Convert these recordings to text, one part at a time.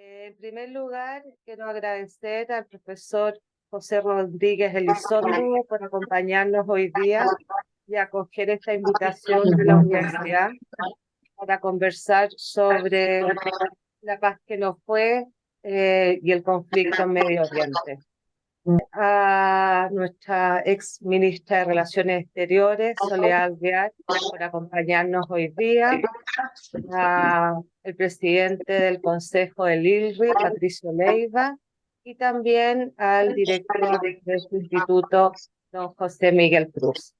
En primer lugar, quiero agradecer al profesor José Rodríguez Elizondo por acompañarnos hoy día y acoger esta invitación de la universidad para conversar sobre la paz que nos fue y el conflicto en Medio Oriente. A nuestra ex ministra de Relaciones Exteriores, Soledad Alvear, por acompañarnos hoy día, al presidente del Consejo del ILRI, Patricio Leiva, y también al director de su instituto, don José Miguel Cruz.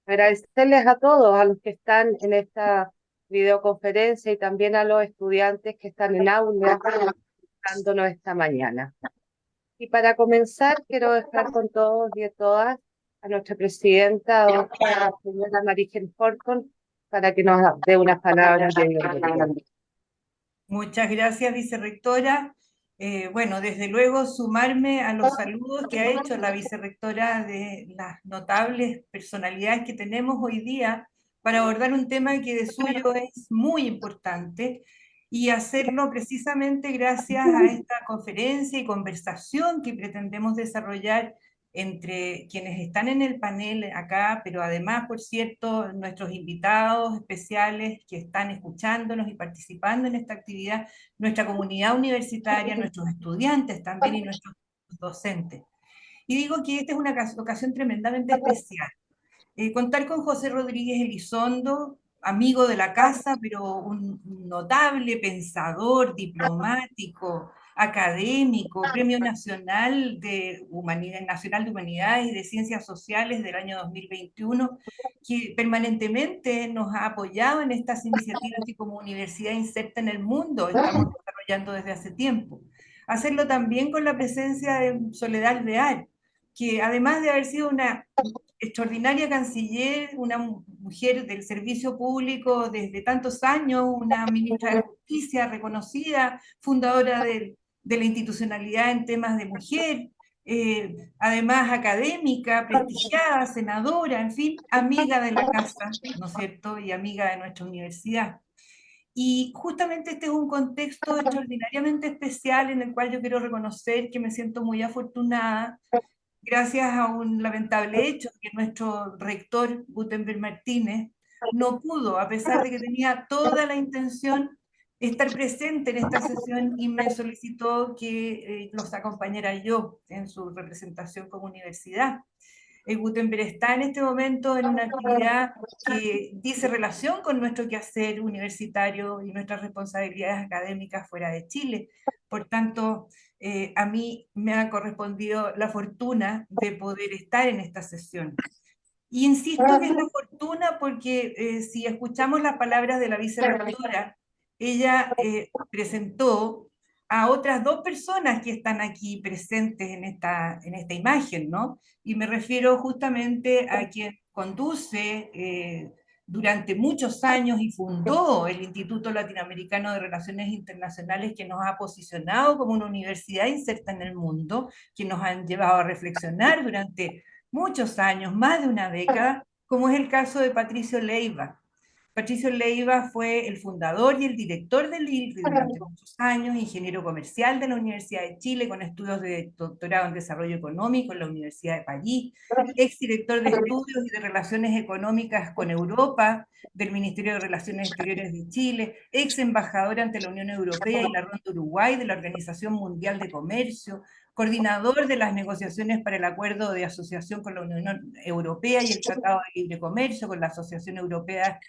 Agradecerles a todos, a los que están en esta videoconferencia y también a los estudiantes que están en aula dándonos esta mañana. Y para comenzar, quiero dejar con todos y todas a nuestra presidenta, la señora Marigen Horton, para que nos dé unas palabras de bienvenida. Muchas gracias, vicerrectora. Bueno, desde luego sumarme a los saludos que ha hecho la vicerrectora de las notables personalidades que tenemos hoy día para abordar un tema que de suyo es muy importante y hacerlo precisamente gracias a esta conferencia y conversación que pretendemos desarrollar entre quienes están en el panel acá, pero además, por cierto, nuestros invitados especiales que están escuchándonos y participando en esta actividad, nuestra comunidad universitaria, nuestros estudiantes también y nuestros docentes. Y digo que esta es una ocasión tremendamente especial. Contar con José Rodríguez Elizondo, amigo de la casa, pero un notable pensador, diplomático, académico, Premio Nacional de Humanidades y de Ciencias Sociales del año 2021, que permanentemente nos ha apoyado en estas iniciativas que como universidad inserta en el mundo estamos desarrollando desde hace tiempo. Hacerlo también con la presencia de Soledad Alvear, que además de haber sido una extraordinaria canciller, una mujer del servicio público desde tantos años, una ministra de Justicia reconocida, fundadora de la institucionalidad en temas de mujer, además académica, prestigiada, senadora, en fin, amiga de la casa, ¿no es cierto?, y amiga de nuestra universidad. Y justamente este es un contexto extraordinariamente especial en el cual yo quiero reconocer que me siento muy afortunada gracias a un lamentable hecho que nuestro rector Gutenberg Martínez no pudo, a pesar de que tenía toda la intención, estar presente en esta sesión y me solicitó que los acompañara yo en su representación como universidad. Gutenberg está en este momento en una actividad que dice relación con nuestro quehacer universitario y nuestras responsabilidades académicas fuera de Chile. Por tanto, a mí me ha correspondido la fortuna de poder estar en esta sesión. Y insisto que es la fortuna porque si escuchamos las palabras de la vicerrectora, ella presentó a otras dos personas que están aquí presentes en esta imagen, ¿no? Y me refiero justamente a quien conduce durante muchos años y fundó el Instituto Latinoamericano de Relaciones Internacionales, que nos ha posicionado como una universidad inserta en el mundo, que nos han llevado a reflexionar durante muchos años, más de una década, como es el caso de Patricio Leiva. Patricio Leiva fue el fundador y el director del IRRI durante muchos años, ingeniero comercial de la Universidad de Chile, con estudios de doctorado en desarrollo económico en la Universidad de París, exdirector de estudios y de relaciones económicas con Europa del Ministerio de Relaciones Exteriores de Chile, ex embajador ante la Unión Europea y la Ronda Uruguay de la Organización Mundial de Comercio, coordinador de las negociaciones para el acuerdo de asociación con la Unión Europea y el Tratado de Libre Comercio con la Asociación Europea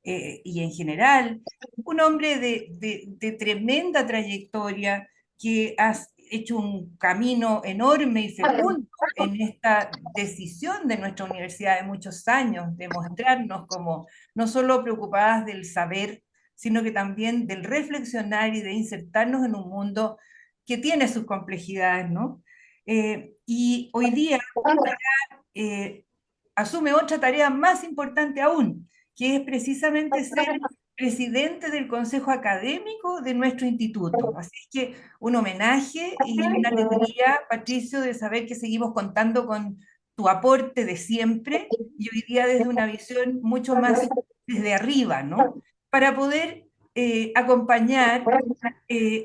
y en general, un hombre de tremenda trayectoria que ha hecho un camino enorme y fecundo en esta decisión de nuestra universidad de muchos años, de mostrarnos como no solo preocupadas del saber, sino que también del reflexionar y de insertarnos en un mundo que tiene sus complejidades, ¿no? Y hoy día asume otra tarea más importante aún, que es precisamente ser presidente del Consejo Académico de nuestro instituto. Así es que un homenaje y una alegría, Patricio, de saber que seguimos contando con tu aporte de siempre y hoy día desde una visión mucho más desde arriba, ¿no? Para poder acompañar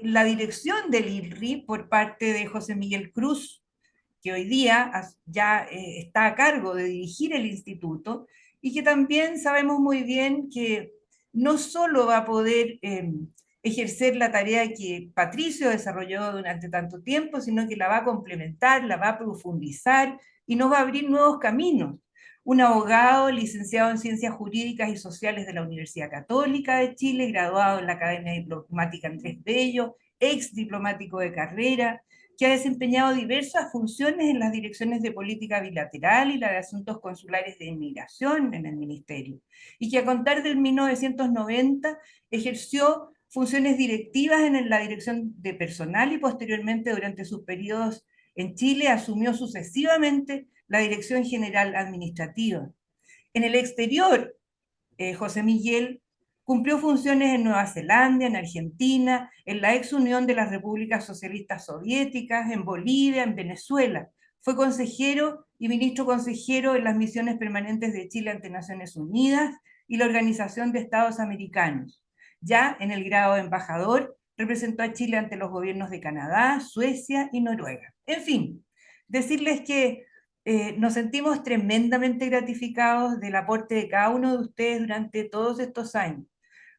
la dirección del ILRI por parte de José Miguel Cruz, que hoy día ya está a cargo de dirigir el instituto, y que también sabemos muy bien que no solo va a poder ejercer la tarea que Patricio desarrolló durante tanto tiempo, sino que la va a complementar, la va a profundizar y nos va a abrir nuevos caminos. Un abogado licenciado en Ciencias Jurídicas y Sociales de la Universidad Católica de Chile, graduado en la Academia Diplomática Andrés Bello, ex diplomático de carrera, que ha desempeñado diversas funciones en las direcciones de política bilateral y la de asuntos consulares de inmigración en el ministerio, y que a contar del 1990 ejerció funciones directivas en la dirección de personal y posteriormente durante sus periodos en Chile asumió sucesivamente la dirección general administrativa. En el exterior, José Miguel cumplió funciones en Nueva Zelanda, en Argentina, en la ex Unión de las Repúblicas Socialistas Soviéticas, en Bolivia, en Venezuela. Fue consejero y ministro consejero en las misiones permanentes de Chile ante Naciones Unidas y la Organización de Estados Americanos. Ya en el grado de embajador, representó a Chile ante los gobiernos de Canadá, Suecia y Noruega. En fin, decirles que nos sentimos tremendamente gratificados del aporte de cada uno de ustedes durante todos estos años.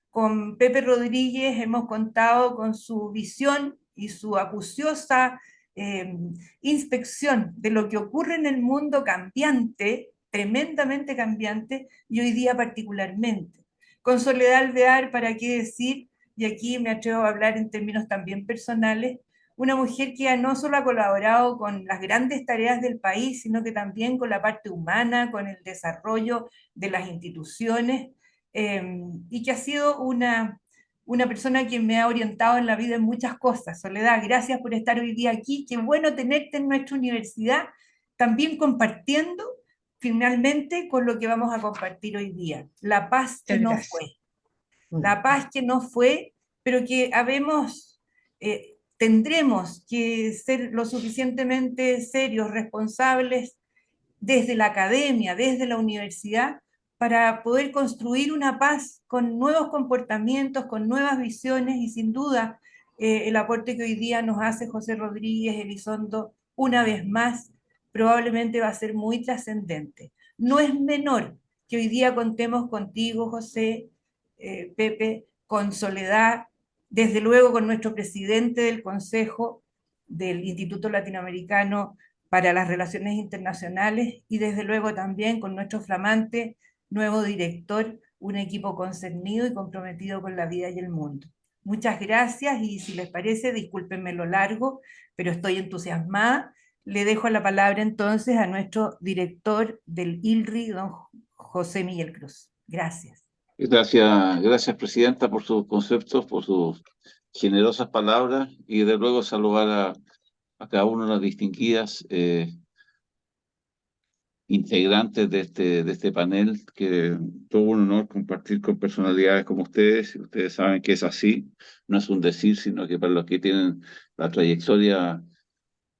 Con Pepe Rodríguez hemos contado con su visión y su acuciosa inspección de lo que ocurre en el mundo cambiante, tremendamente cambiante, y hoy día particularmente. Con Soledad Alvear, ¿para qué decir? Y aquí me atrevo a hablar en términos también personales, una mujer que no solo ha colaborado con las grandes tareas del país, sino que también con la parte humana, con el desarrollo de las instituciones, y que ha sido una persona que me ha orientado en la vida en muchas cosas. Soledad, gracias por estar hoy día aquí. Qué bueno tenerte en nuestra universidad, también compartiendo finalmente con lo que vamos a compartir hoy día. La paz que no fue. La paz que no fue, pero que tendremos que ser lo suficientemente serios, responsables desde la academia, desde la universidad, para poder construir una paz con nuevos comportamientos, con nuevas visiones y sin duda el aporte que hoy día nos hace José Rodríguez Elizondo una vez más probablemente va a ser muy trascendente. No es menor que hoy día contemos contigo, José, Pepe, con Soledad, desde luego con nuestro presidente del Consejo del Instituto Latinoamericano para las Relaciones Internacionales y desde luego también con nuestro flamante nuevo director, un equipo concernido y comprometido con la vida y el mundo. Muchas gracias y si les parece, discúlpenme lo largo, pero estoy entusiasmada. Le dejo la palabra entonces a nuestro director del ILRI, don José Miguel Cruz. Gracias. Gracias, Presidenta, por sus conceptos, por sus generosas palabras y desde luego saludar a cada una de las distinguidas integrantes de este panel, que todo un honor compartir con personalidades como ustedes. Ustedes saben que es así, no es un decir, sino que para los que tienen la trayectoria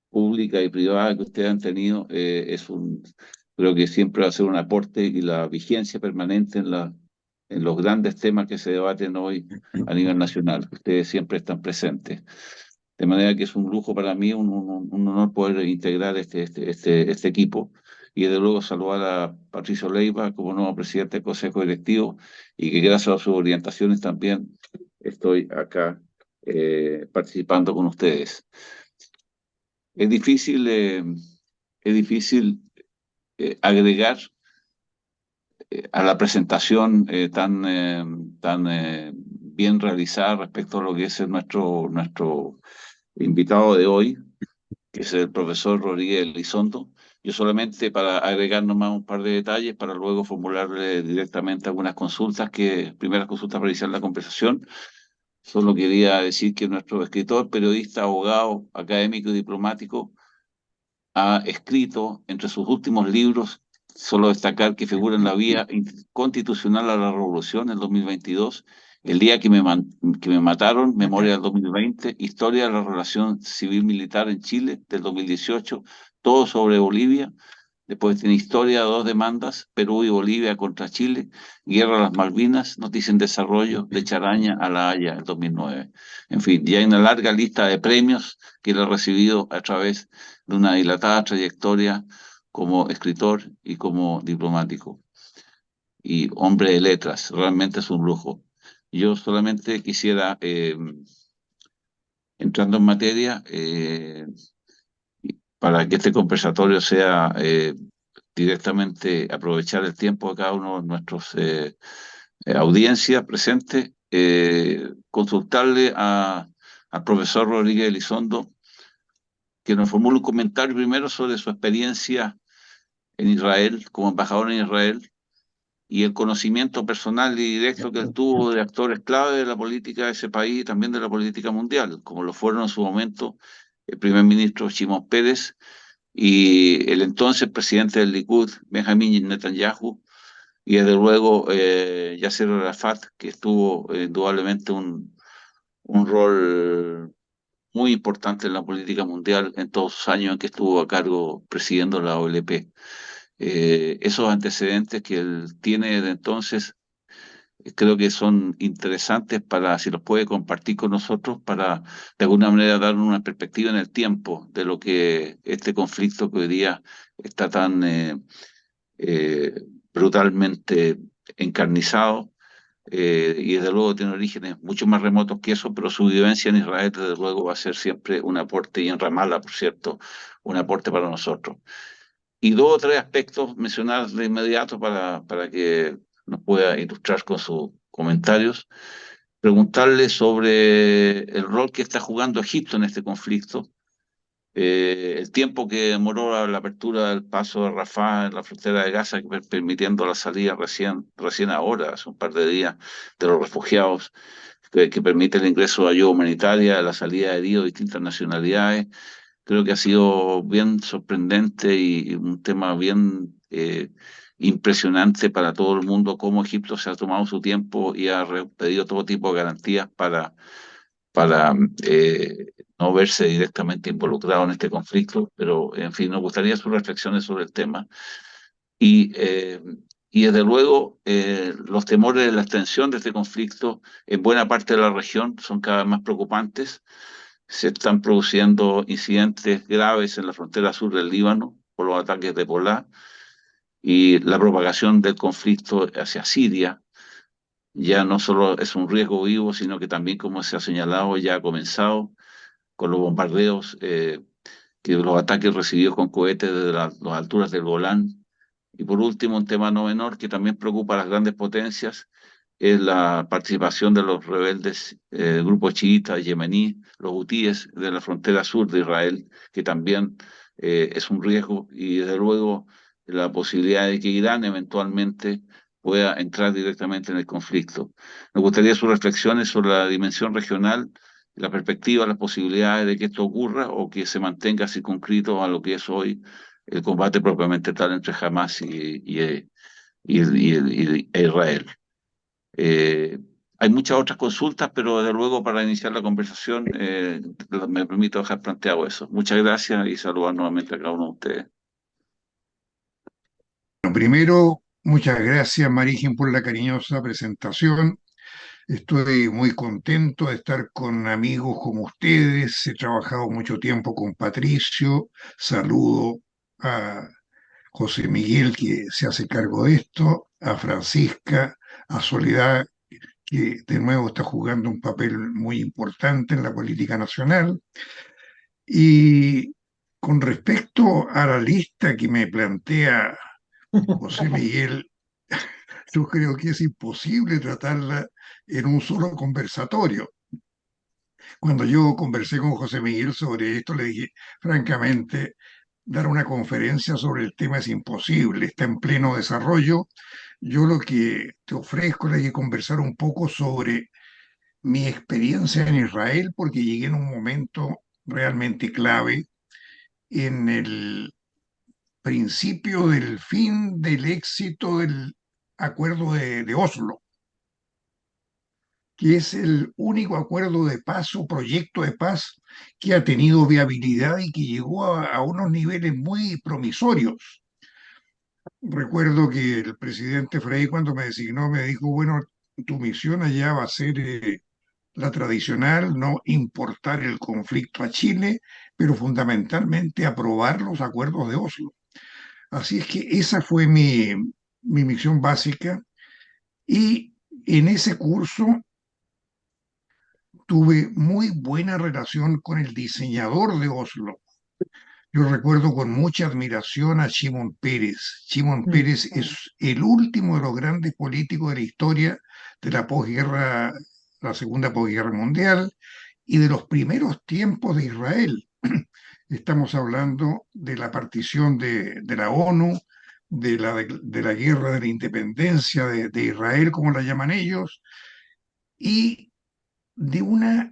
pública y privada que ustedes han tenido, creo que siempre va a ser un aporte y la vigencia permanente en los grandes temas que se debaten hoy a nivel nacional. Ustedes siempre están presentes. De manera que es un lujo para mí, un honor poder integrar este equipo. Y desde luego saludar a Patricio Leiva como nuevo presidente del Consejo Directivo y que gracias a sus orientaciones también estoy acá participando con ustedes. Es difícil agregar a la presentación tan bien realizada respecto a lo que es nuestro invitado de hoy, que es el profesor Rodríguez Elizondo. Yo solamente para agregar nomás un par de detalles para luego formularle directamente algunas primeras consultas para iniciar la conversación. Solo quería decir que nuestro escritor, periodista, abogado, académico y diplomático ha escrito entre sus últimos libros, solo destacar que figura en la vía constitucional a la revolución en 2022, El día que me mataron, Memoria del 2020, Historia de la relación civil-militar en Chile del 2018, Todo sobre Bolivia Después tiene historia, 2 demandas, Perú y Bolivia contra Chile, guerra a las Malvinas, noticia en desarrollo, de Charaña a La Haya en 2009. En fin, ya hay una larga lista de premios que él ha recibido a través de una dilatada trayectoria como escritor y como diplomático y hombre de letras. Realmente es un lujo. Yo solamente quisiera, entrando en materia, para que este conversatorio sea directamente aprovechar el tiempo de cada uno de nuestros audiencia presente, consultarle al profesor Rodríguez Elizondo que nos formule un comentario primero sobre su experiencia en Israel, como embajador en Israel, y el conocimiento personal y directo que él tuvo de actores clave de la política de ese país y también de la política mundial, como lo fueron en su momento el primer ministro Shimon Peres y el entonces presidente del Likud, Benjamin Netanyahu, y desde luego Yasser Arafat, que tuvo indudablemente un rol muy importante en la política mundial en todos sus años en que estuvo a cargo presidiendo la OLP. Esos antecedentes que él tiene de entonces creo que son interesantes para, si los puede compartir con nosotros, para de alguna manera dar una perspectiva en el tiempo de lo que este conflicto que hoy día está tan eh, brutalmente encarnizado y desde luego tiene orígenes mucho más remotos que eso, pero su vivencia en Israel desde luego va a ser siempre un aporte, y en Ramallah, por cierto, un aporte para nosotros. Y 2 o 3 aspectos mencionar de inmediato para que nos pueda ilustrar con sus comentarios. Preguntarle sobre el rol que está jugando Egipto en este conflicto, el tiempo que demoró la apertura del paso de Rafah en la frontera de Gaza, permitiendo la salida recién ahora, hace un par de días, de los refugiados, que permite el ingreso de ayuda humanitaria, la salida de heridos de distintas nacionalidades. Creo que ha sido bien sorprendente y un tema bien impresionante para todo el mundo, cómo Egipto se ha tomado su tiempo y ha pedido todo tipo de garantías para no verse directamente involucrado en este conflicto, pero en fin, nos gustaría sus reflexiones sobre el tema. Y, eh, y desde luego, los temores de la extensión de este conflicto en buena parte de la región son cada vez más preocupantes. Se están produciendo incidentes graves en la frontera sur del Líbano por los ataques de Hezbolá y la propagación del conflicto hacia Siria ya no solo es un riesgo vivo, sino que también, como se ha señalado, ya ha comenzado con los bombardeos, que los ataques recibidos con cohetes desde las alturas del Golán. Y por último, un tema no menor que también preocupa a las grandes potencias es la participación de los rebeldes grupos chiitas yemení, los hutíes de la frontera sur de Israel, que también es un riesgo, y desde luego la posibilidad de que Irán eventualmente pueda entrar directamente en el conflicto. Me gustaría sus reflexiones sobre la dimensión regional, la perspectiva, las posibilidades de que esto ocurra o que se mantenga circunscrito a lo que es hoy el combate propiamente tal entre Hamas y Israel. Eh, Hay muchas otras consultas, pero desde luego para iniciar la conversación me permito dejar planteado eso. Muchas gracias y saludar nuevamente a cada uno de ustedes. Bueno, primero, muchas gracias, Marígen, por la cariñosa presentación. Estoy muy contento de estar con amigos como ustedes. He trabajado mucho tiempo con Patricio. Saludo a José Miguel, que se hace cargo de esto, a Francisca, a Soledad, que de nuevo está jugando un papel muy importante en la política nacional. Y con respecto a la lista que me plantea José Miguel, yo creo que es imposible tratarla en un solo conversatorio. Cuando yo conversé con José Miguel sobre esto, le dije, francamente, dar una conferencia sobre el tema es imposible, está en pleno desarrollo. Yo lo que te ofrezco es que conversar un poco sobre mi experiencia en Israel, porque llegué en un momento realmente clave en el principio del fin del éxito del acuerdo de Oslo, que es el único acuerdo de paz o proyecto de paz que ha tenido viabilidad y que llegó a unos niveles muy promisorios. Recuerdo que el presidente Frei, cuando me designó, me dijo, bueno, tu misión allá va a ser la tradicional, no importar el conflicto a Chile, pero fundamentalmente aprobar los acuerdos de Oslo. Así es que esa fue mi misión básica, y en ese curso tuve muy buena relación con el diseñador de Oslo. Yo recuerdo con mucha admiración a Shimon Peres. Shimon Peres es el último de los grandes políticos de la historia de la posguerra, la Segunda Posguerra Mundial, y de los primeros tiempos de Israel. Estamos hablando de la partición de la ONU, de la guerra de la independencia de Israel, como la llaman ellos, y de una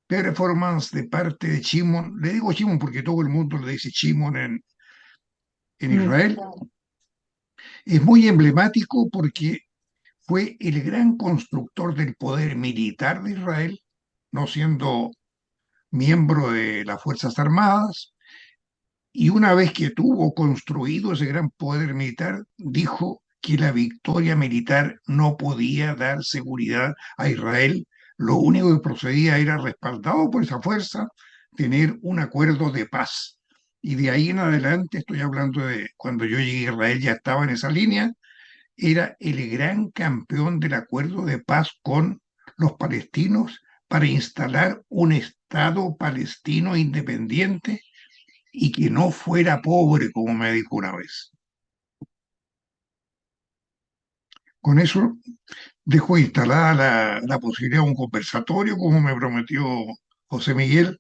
performance de parte de Shimon. Le digo Shimon porque todo el mundo le dice Shimon en Israel. Es muy emblemático porque fue el gran constructor del poder militar de Israel, no siendo miembro de las Fuerzas Armadas, y una vez que tuvo construido ese gran poder militar, dijo que la victoria militar no podía dar seguridad a Israel. Lo único que procedía era, respaldado por esa fuerza, tener un acuerdo de paz. Y de ahí en adelante, estoy hablando de cuando yo llegué a Israel, ya estaba en esa línea, era el gran campeón del acuerdo de paz con los palestinos para instalar un Estado palestino independiente y que no fuera pobre, como me dijo una vez. Con eso dejo instalada la posibilidad de un conversatorio, como me prometió José Miguel,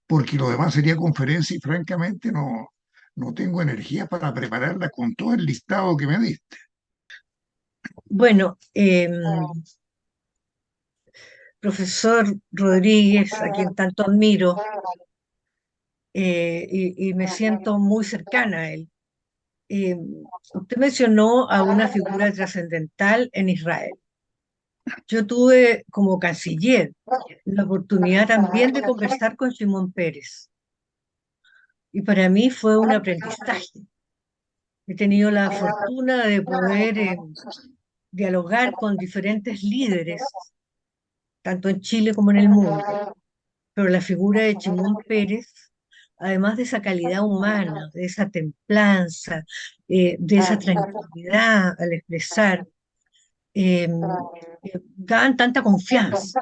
porque lo demás sería conferencia y francamente no tengo energía para prepararla con todo el listado que me diste. Bueno, profesor Rodríguez, a quien tanto admiro, y me siento muy cercana a él. Usted mencionó a una figura trascendental en Israel. Yo tuve como canciller la oportunidad también de conversar con Shimon Peres, y para mí fue un aprendizaje. He tenido la fortuna de poder dialogar con diferentes líderes, tanto en Chile como en el mundo, pero la figura de Shimon Peres, además de esa calidad humana, de esa templanza, de esa tranquilidad al expresar, eh, daban tanta confianza.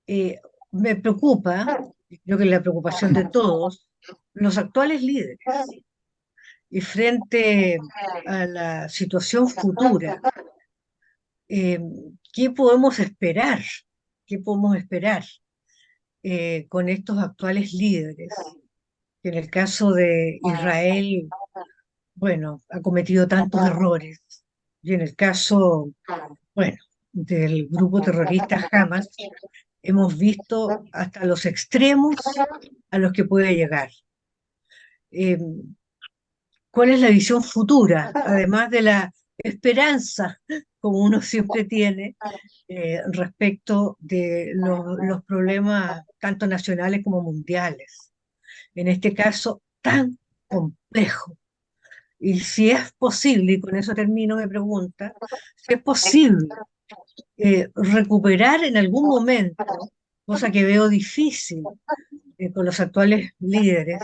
Me preocupa, y creo que es la preocupación de todos, los actuales líderes. Y frente a la situación futura, eh, ¿qué podemos esperar? ¿Qué podemos esperar con estos actuales líderes? Que en el caso de Israel, bueno, ha cometido tantos errores. Y en el caso, bueno, del grupo terrorista Hamas, hemos visto hasta los extremos a los que puede llegar. Eh, ¿Cuál es la visión futura, además de la esperanza, como uno siempre tiene, respecto de los problemas tanto nacionales como mundiales? En este caso, tan complejo. Y si es posible, y con eso termino mi pregunta, si es posible recuperar en algún momento, cosa que veo difícil con los actuales líderes,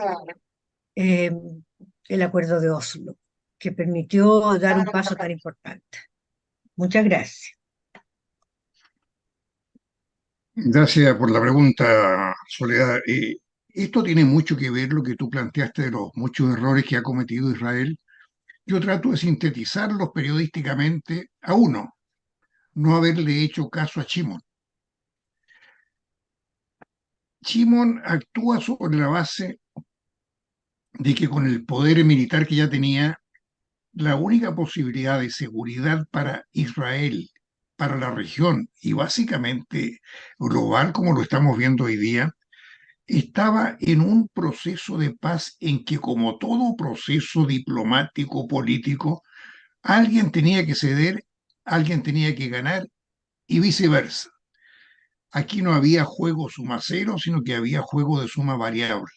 eh, el acuerdo de Oslo, que permitió dar un paso tan importante. Muchas gracias. Gracias por la pregunta, Soledad. Esto tiene mucho que ver lo que tú planteaste de los muchos errores que ha cometido Israel. Yo trato de sintetizarlos periodísticamente a uno: no haberle hecho caso a Shimon. Shimon actúa sobre la base de que con el poder militar que ya tenía, la única posibilidad de seguridad para Israel, para la región y básicamente global, como lo estamos viendo hoy día, estaba en un proceso de paz en que, como todo proceso diplomático, político, alguien tenía que ceder, alguien tenía que ganar y viceversa. Aquí no había juego suma cero, sino que había juego de suma variable.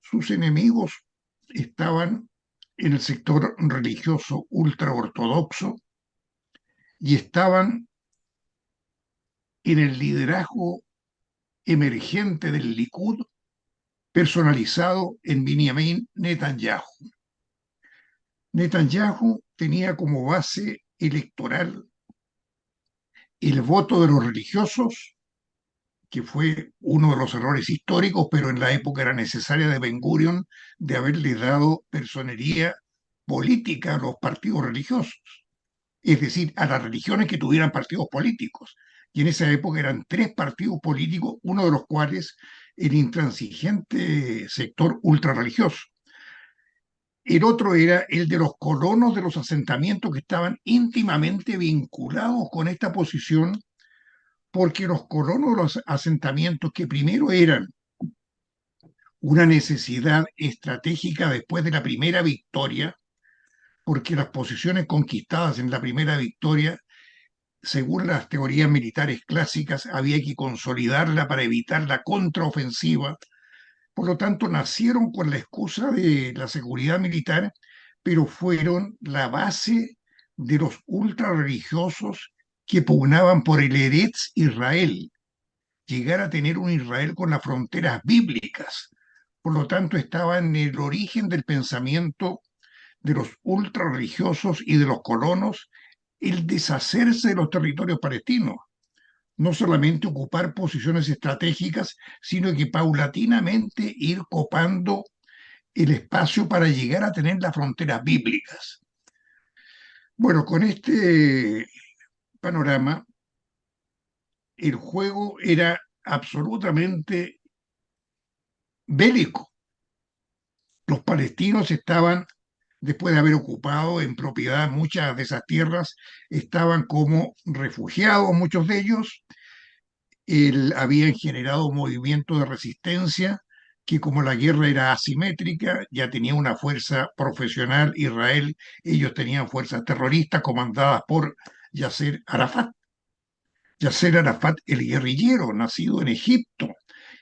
Sus enemigos estaban en el sector religioso ultraortodoxo y estaban en el liderazgo emergente del Likud, personalizado en Benjamin Netanyahu. Netanyahu tenía como base electoral el voto de los religiosos, que fue uno de los errores históricos, pero en la época era necesaria de Ben-Gurion, de haberle dado personería política a los partidos religiosos, es decir, a las religiones que tuvieran partidos políticos. Y en esa época eran 3 partidos políticos, uno de los cuales el intransigente sector ultrarreligioso. El otro era el de los colonos de los asentamientos que estaban íntimamente vinculados con esta posición, porque los colonos de los asentamientos, que primero eran una necesidad estratégica después de la primera victoria, porque las posiciones conquistadas en la primera victoria, según las teorías militares clásicas, había que consolidarla para evitar la contraofensiva. Por lo tanto, nacieron con la excusa de la seguridad militar, pero fueron la base de los ultrarreligiosos que pugnaban por el Eretz Israel, llegar a tener un Israel con las fronteras bíblicas. Por lo tanto, estaba en el origen del pensamiento de los ultrarreligiosos y de los colonos el deshacerse de los territorios palestinos, no solamente ocupar posiciones estratégicas, sino que paulatinamente ir copando el espacio para llegar a tener las fronteras bíblicas. Bueno, con este panorama, el juego era absolutamente bélico. Los palestinos estaban, después de haber ocupado en propiedad muchas de esas tierras, estaban como refugiados, muchos de ellos. Habían generado movimientos de resistencia que, como la guerra era asimétrica, ya tenía una fuerza profesional Israel, ellos tenían fuerzas terroristas comandadas por Yasser Arafat. Yasser Arafat, el guerrillero nacido en Egipto,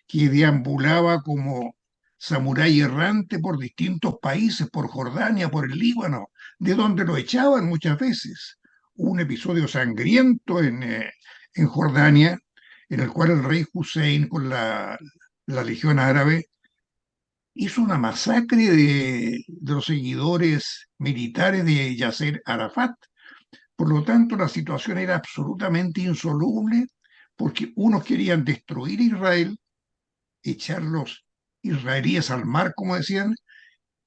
que deambulaba como samurái errante por distintos países, por Jordania, por el Líbano, de donde lo echaban muchas veces. Hubo un episodio sangriento en Jordania, en el cual el rey Hussein, con la Legión Árabe, hizo una masacre de los seguidores militares de Yasser Arafat. Por lo tanto, la situación era absolutamente insoluble, porque unos querían destruir Israel, echar los israelíes al mar, como decían,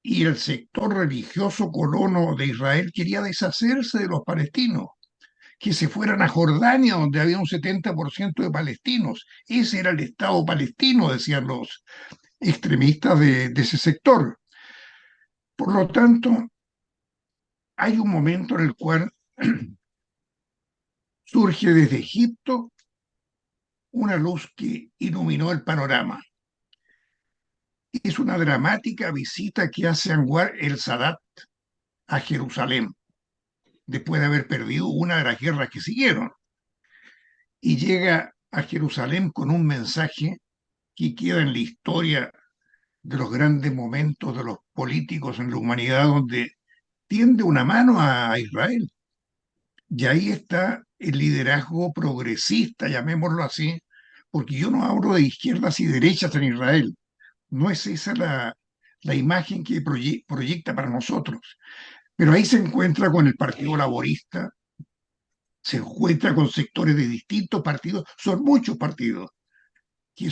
y el sector religioso colono de Israel quería deshacerse de los palestinos, que se fueran a Jordania, donde había un 70% de palestinos. Ese era el Estado palestino, decían los extremistas de ese sector. Por lo tanto, hay un momento en el cual surge desde Egipto una luz que iluminó el panorama. Es una dramática visita que hace Anwar el Sadat a Jerusalén, después de haber perdido una de las guerras que siguieron. Y llega a Jerusalén con un mensaje que queda en la historia de los grandes momentos de los políticos en la humanidad, donde tiende una mano a Israel. Y ahí está el liderazgo progresista, llamémoslo así, porque yo no hablo de izquierdas y derechas en Israel. No es esa la imagen que proyecta para nosotros. Pero ahí se encuentra con el Partido Laborista, se encuentra con sectores de distintos partidos, son muchos partidos que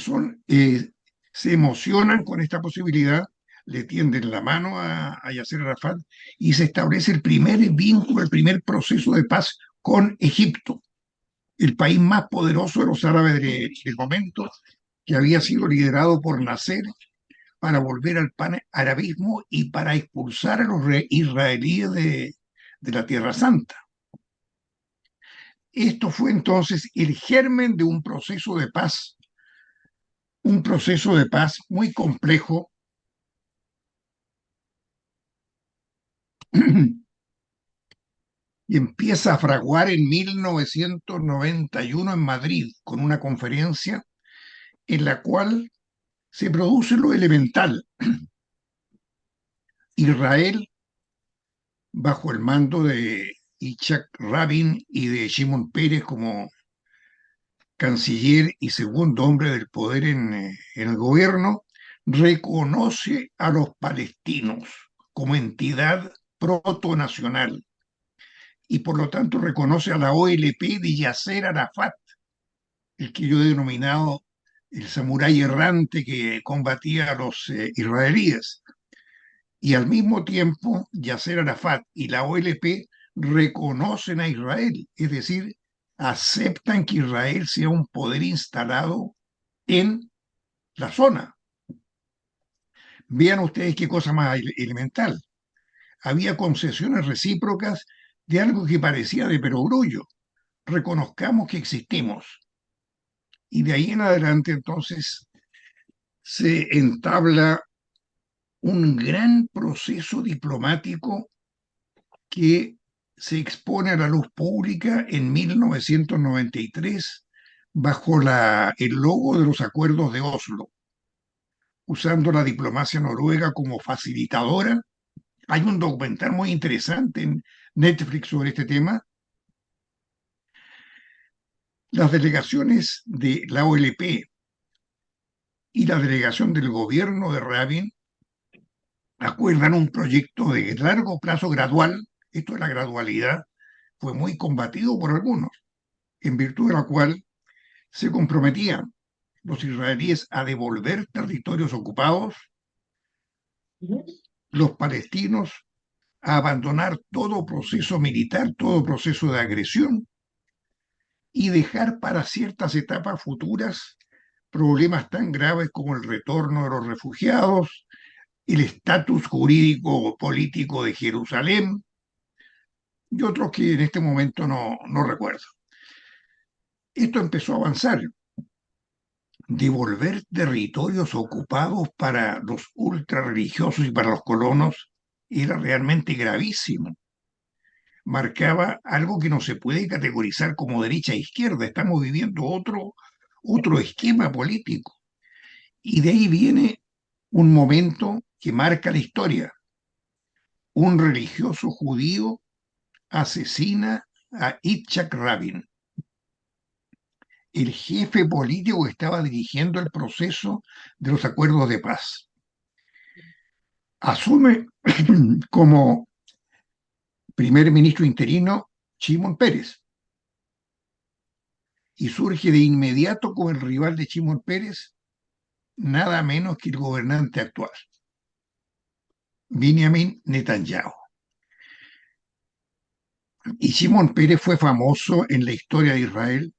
se emocionan con esta posibilidad, le tienden la mano a Yasser Arafat y se establece el primer vínculo, el primer proceso de paz con Egipto, el país más poderoso de los árabes del momento, que había sido liderado por Nasser para volver al panarabismo y para expulsar a los israelíes de la Tierra Santa. Esto fue entonces el germen de un proceso de paz muy complejo, y empieza a fraguar en 1991 en Madrid, con una conferencia en la cual se produce lo elemental. Israel bajo el mando de Yitzhak Rabin y de Shimon Peres como canciller y segundo hombre del poder en el gobierno, reconoce a los palestinos como entidad protonacional y por lo tanto reconoce a la OLP de Yasser Arafat, el que yo he denominado el samurái errante que combatía a los israelíes. Y al mismo tiempo, Yasser Arafat y la OLP reconocen a Israel, es decir, aceptan que Israel sea un poder instalado en la zona. Vean ustedes qué cosa más elemental. Había concesiones recíprocas de algo que parecía de perogrullo. Reconozcamos que existimos. Y de ahí en adelante, entonces, se entabla un gran proceso diplomático que se expone a la luz pública en 1993 bajo el logo de los acuerdos de Oslo, usando la diplomacia noruega como facilitadora. Hay un documental muy interesante en Netflix sobre este tema. Las delegaciones de la OLP y la delegación del gobierno de Rabin acuerdan un proyecto de largo plazo gradual. Esto de la gradualidad fue muy combatido por algunos, en virtud de la cual se comprometían los israelíes a devolver territorios ocupados, los palestinos a abandonar todo proceso militar, todo proceso de agresión y dejar para ciertas etapas futuras problemas tan graves como el retorno de los refugiados, el estatus jurídico político de Jerusalén y otros que en este momento no recuerdo. Esto empezó a avanzar. Devolver territorios ocupados para los ultrarreligiosos y para los colonos era realmente gravísimo. Marcaba algo que no se puede categorizar como derecha e izquierda. Estamos viviendo otro esquema político. Y de ahí viene un momento que marca la historia. Un religioso judío asesina a Yitzhak Rabin, el jefe político que estaba dirigiendo el proceso de los acuerdos de paz. Asume como primer ministro interino Shimon Peres y surge de inmediato como el rival de Shimon Peres, nada menos que el gobernante actual, Benjamin Netanyahu. Y Shimon Peres fue famoso en la historia de Israel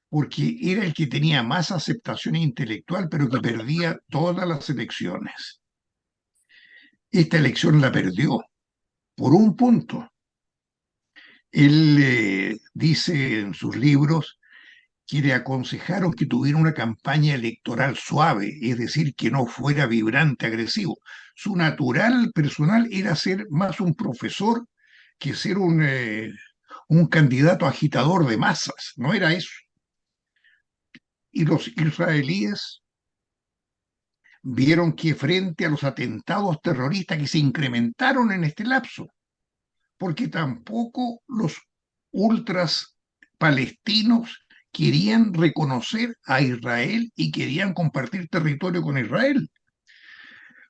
porque era el que tenía más aceptación intelectual, pero que perdía todas las elecciones. Esta elección la perdió por un punto. Él dice en sus libros que le aconsejaron que tuviera una campaña electoral suave, es decir, que no fuera vibrante, agresivo. Su natural personal era ser más un profesor que ser un candidato agitador de masas, no era eso. Y los israelíes vieron que frente a los atentados terroristas que se incrementaron en este lapso, porque tampoco los ultras palestinos querían reconocer a Israel y querían compartir territorio con Israel.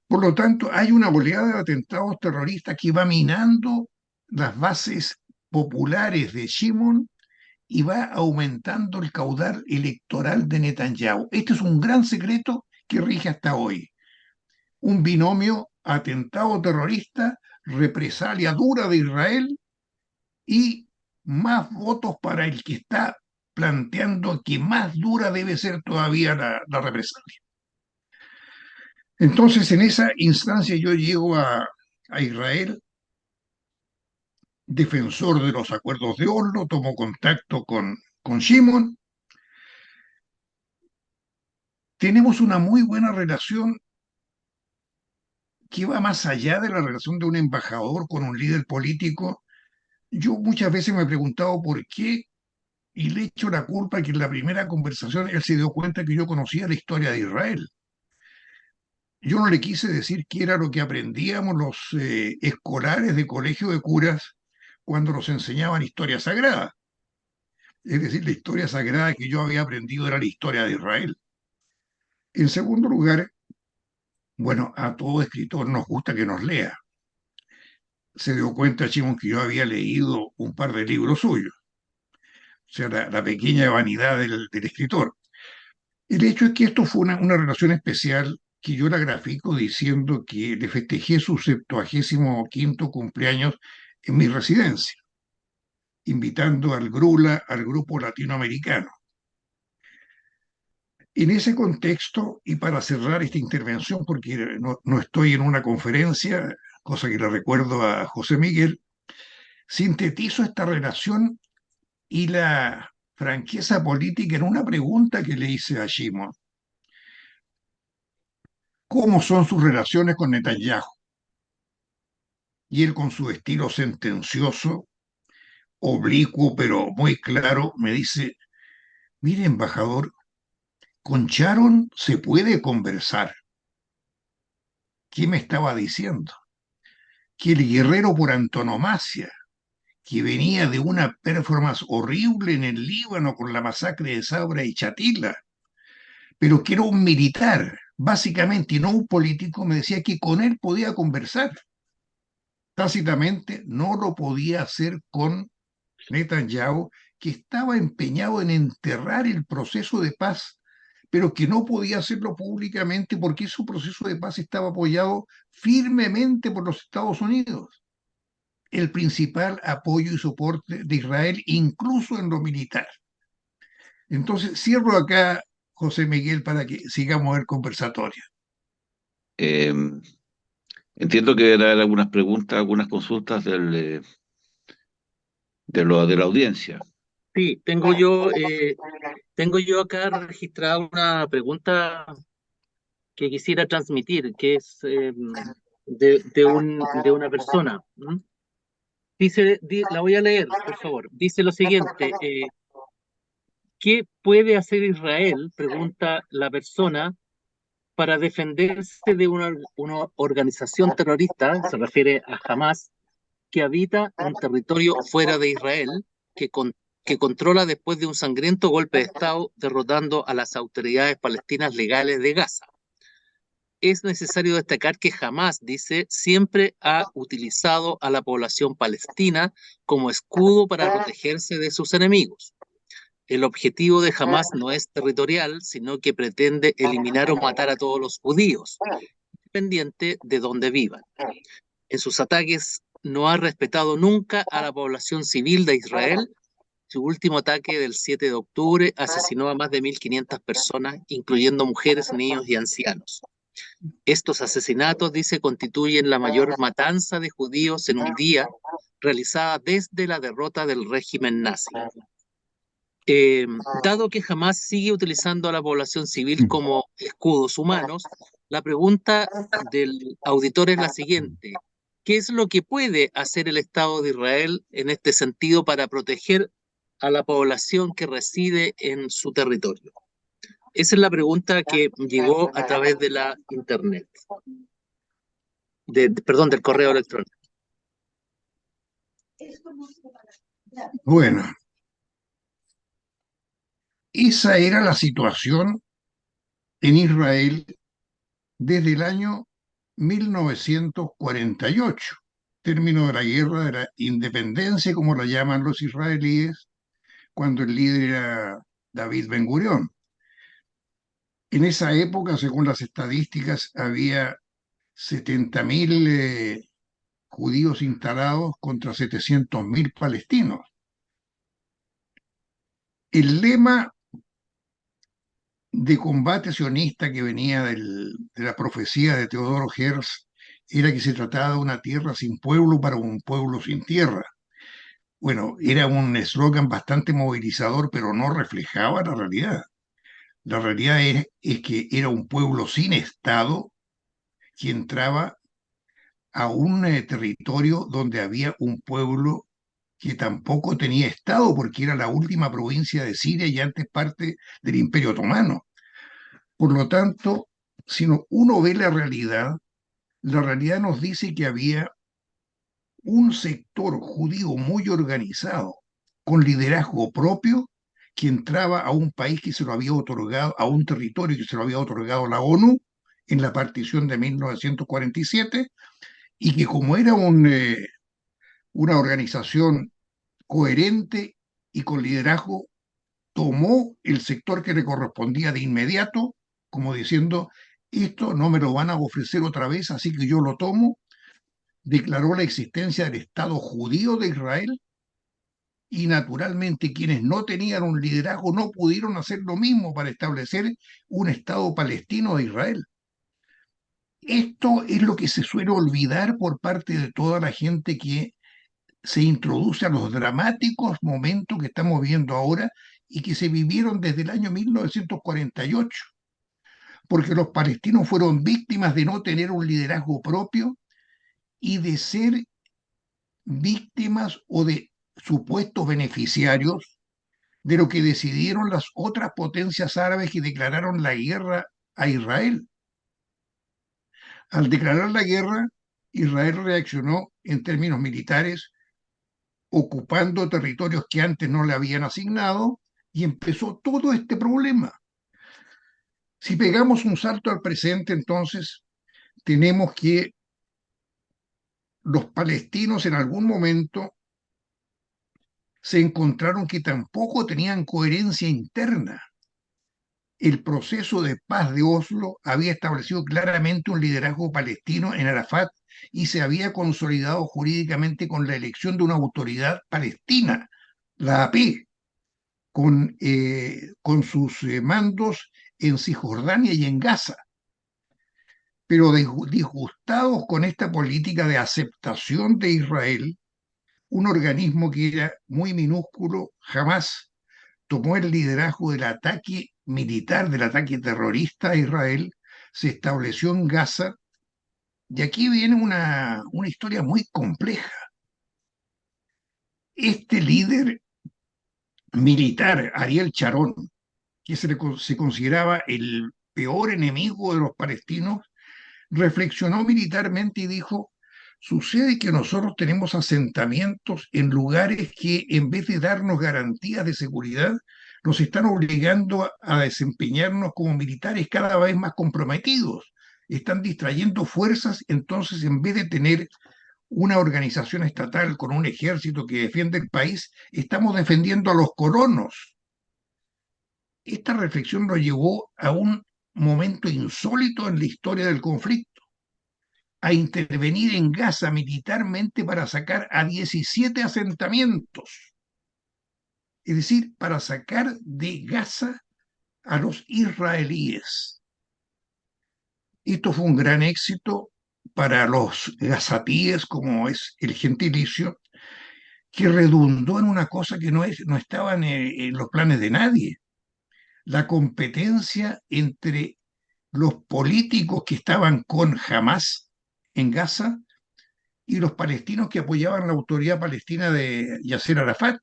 Por lo tanto, hay una oleada de atentados terroristas que va minando las bases populares de Shimon y va aumentando el caudal electoral de Netanyahu. Este es un gran secreto que rige hasta hoy. Un binomio atentado terrorista, represalia dura de Israel y más votos para el que está planteando que más dura debe ser todavía la represalia. Entonces, en esa instancia yo llego a Israel, defensor de los acuerdos de Oslo, tomo contacto con Shimon. Tenemos una muy buena relación que va más allá de la relación de un embajador con un líder político. Yo muchas veces me he preguntado por qué y le echo la culpa que en la primera conversación él se dio cuenta que yo conocía la historia de Israel. yo no le quise decir qué era lo que aprendíamos los escolares de colegio de curas cuando nos enseñaban historia sagrada. Es decir, la historia sagrada que yo había aprendido era la historia de Israel. En segundo lugar, bueno, a todo escritor nos gusta que nos lea. Se dio cuenta, Chimón, que yo había leído un par de libros suyos, o sea, la pequeña vanidad del escritor. El hecho es que esto fue una relación especial que yo la grafico diciendo que le festejé su 75º cumpleaños en mi residencia, invitando al GRULA, al Grupo Latinoamericano. En ese contexto, y para cerrar esta intervención, porque no estoy en una conferencia, cosa que le recuerdo a José Miguel, sintetizo esta relación y la franqueza política en una pregunta que le hice a Shimon. ¿Cómo son sus relaciones con Netanyahu? Y él, con su estilo sentencioso, oblicuo, pero muy claro, me dice, mire, embajador, con Sharon se puede conversar. ¿Qué me estaba diciendo? Que el guerrero por antonomasia, que venía de una performance horrible en el Líbano con la masacre de Sabra y Chatila, pero que era un militar, básicamente, y no un político, me decía que con él podía conversar. Tácitamente no lo podía hacer con Netanyahu, que estaba empeñado en enterrar el proceso de paz, pero que no podía hacerlo públicamente porque su proceso de paz estaba apoyado firmemente por los Estados Unidos, el principal apoyo y soporte de Israel, incluso en lo militar. Entonces, cierro acá, José Miguel, para que sigamos el conversatorio. Eh, Entiendo que eran algunas preguntas, algunas consultas de la audiencia. Sí, tengo yo acá registrada una pregunta que quisiera transmitir, que es de una persona. ¿M? La voy a leer, por favor. Dice lo siguiente: ¿qué puede hacer Israel? Pregunta la persona, para defenderse de una organización terrorista, se refiere a Hamas, que habita un territorio fuera de Israel, que controla después de un sangriento golpe de Estado, derrotando a las autoridades palestinas legales de Gaza. Es necesario destacar que Hamas, dice, siempre ha utilizado a la población palestina como escudo para protegerse de sus enemigos. El objetivo de Hamas no es territorial, sino que pretende eliminar o matar a todos los judíos, independiente de dónde vivan. En sus ataques no ha respetado nunca a la población civil de Israel. Su último ataque del 7 de octubre asesinó a más de 1.500 personas, incluyendo mujeres, niños y ancianos. Estos asesinatos, dice, constituyen la mayor matanza de judíos en un día realizada desde la derrota del régimen nazi. Dado que Hamas sigue utilizando a la población civil como escudos humanos, la pregunta del auditor es la siguiente: ¿qué es lo que puede hacer el Estado de Israel en este sentido para proteger a la población que reside en su territorio? Esa es la pregunta que llegó a través de la internet, perdón, del correo electrónico. Bueno, esa era la situación en Israel desde el año 1948, término de la guerra de la independencia, como la llaman los israelíes, cuando el líder era David Ben Gurión. En esa época, según las estadísticas, había 70.000 judíos instalados contra 700.000 palestinos. El lema de combate sionista que venía de la profecía de Teodoro Herzl era que se trataba de una tierra sin pueblo para un pueblo sin tierra. Bueno, era un eslogan bastante movilizador, pero no reflejaba la realidad. La realidad es que era un pueblo sin Estado que entraba a un territorio donde había un pueblo que tampoco tenía Estado, porque era la última provincia de Siria y antes parte del Imperio Otomano. Por lo tanto, sino uno ve la realidad nos dice que había un sector judío muy organizado, con liderazgo propio, que entraba a un país que se lo había otorgado, a un territorio que se lo había otorgado la ONU en la partición de 1947, y que como era una organización coherente y con liderazgo, tomó el sector que le correspondía de inmediato, como diciendo, esto no me lo van a ofrecer otra vez, así que yo lo tomo, declaró la existencia del Estado judío de Israel y naturalmente quienes no tenían un liderazgo no pudieron hacer lo mismo para establecer un Estado palestino de Israel. Esto es lo que se suele olvidar por parte de toda la gente que se introduce a los dramáticos momentos que estamos viendo ahora y que se vivieron desde el año 1948, porque los palestinos fueron víctimas de no tener un liderazgo propio y de ser víctimas o de supuestos beneficiarios de lo que decidieron las otras potencias árabes que declararon la guerra a Israel. Al declarar la guerra, Israel reaccionó en términos militares, ocupando territorios que antes no le habían asignado, y empezó todo este problema. Si pegamos un salto al presente, entonces tenemos que los palestinos en algún momento se encontraron que tampoco tenían coherencia interna. El proceso de paz de Oslo había establecido claramente un liderazgo palestino en Arafat y se había consolidado jurídicamente con la elección de una autoridad palestina, la AP, con sus mandos en Cisjordania y en Gaza. Pero disgustados con esta política de aceptación de Israel, un organismo que era muy minúsculo, jamás tomó el liderazgo del ataque militar, del ataque terrorista a Israel, se estableció en Gaza, y aquí viene una historia muy compleja. Este líder militar, Ariel Sharon, que se consideraba el peor enemigo de los palestinos, reflexionó militarmente y dijo, sucede que nosotros tenemos asentamientos en lugares que en vez de darnos garantías de seguridad, nos están obligando a desempeñarnos como militares cada vez más comprometidos. Están distrayendo fuerzas, entonces en vez de tener una organización estatal con un ejército que defiende el país, estamos defendiendo a los colonos. Esta reflexión nos llevó a un momento insólito en la historia del conflicto, a intervenir en Gaza militarmente para sacar a 17 asentamientos, es decir, para sacar de Gaza a los israelíes. Esto fue un gran éxito para los gazatíes, como es el gentilicio, que redundó en una cosa que no estaba en los planes de nadie, la competencia entre los políticos que estaban con Hamas en Gaza y los palestinos que apoyaban la autoridad palestina de Yasser Arafat,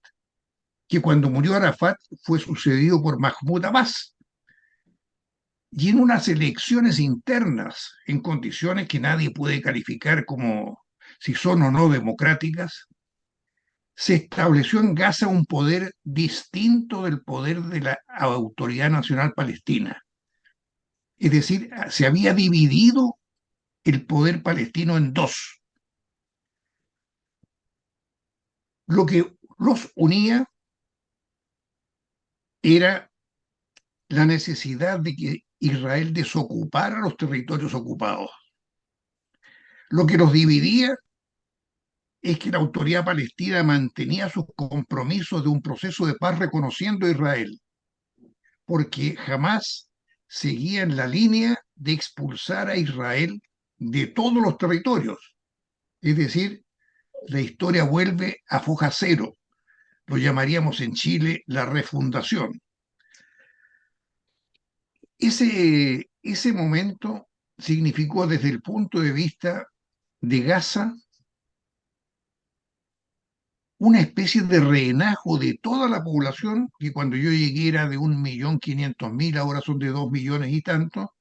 que cuando murió Arafat fue sucedido por Mahmoud Abbas. Y en unas elecciones internas, en condiciones que nadie puede calificar como si son o no democráticas, se estableció en Gaza un poder distinto del poder de la Autoridad Nacional Palestina. Es decir, se había dividido el poder palestino en dos. Lo que los unía era la necesidad de que Israel desocupara los territorios ocupados. Lo que los dividía es que la autoridad palestina mantenía sus compromisos de un proceso de paz reconociendo a Israel, porque jamás seguía en la línea de expulsar a Israel de todos los territorios. Es decir, la historia vuelve a foja cero. Lo llamaríamos en Chile la refundación. Ese momento significó desde el punto de vista de Gaza una especie de reenajo de toda la población, que cuando yo llegué era de 1.500.000, ahora son de 2 millones y tanto,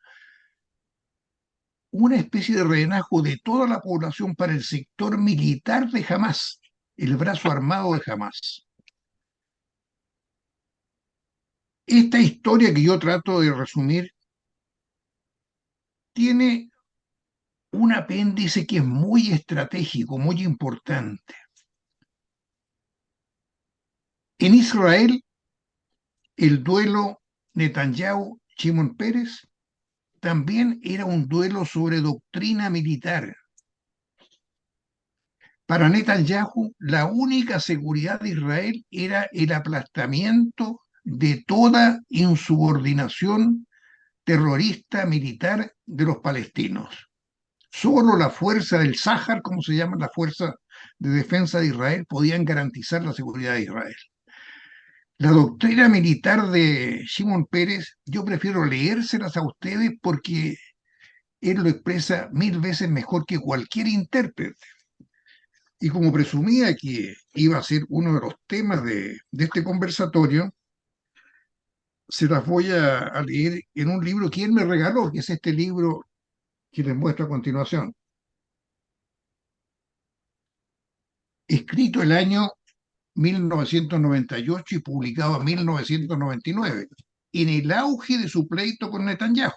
una especie de renajo de toda la población para el sector militar de Hamás, el brazo armado de Hamás. Esta historia que yo trato de resumir tiene un apéndice que es muy estratégico, muy importante. En Israel, el duelo Netanyahu-Shimon Peres también era un duelo sobre doctrina militar. Para Netanyahu, la única seguridad de Israel era el aplastamiento de toda insubordinación terrorista militar de los palestinos. Solo la fuerza del Sáhar, como se llama, la fuerza de defensa de Israel, podían garantizar la seguridad de Israel. La doctrina militar de Shimon Peres, yo prefiero leérselas a ustedes porque él lo expresa 1000 veces mejor que cualquier intérprete. Y como presumía que iba a ser uno de los temas de este conversatorio, se las voy a leer en un libro que él me regaló, que es este libro que les muestro a continuación. Escrito el año 1998 y publicado en 1999, en el auge de su pleito con Netanyahu.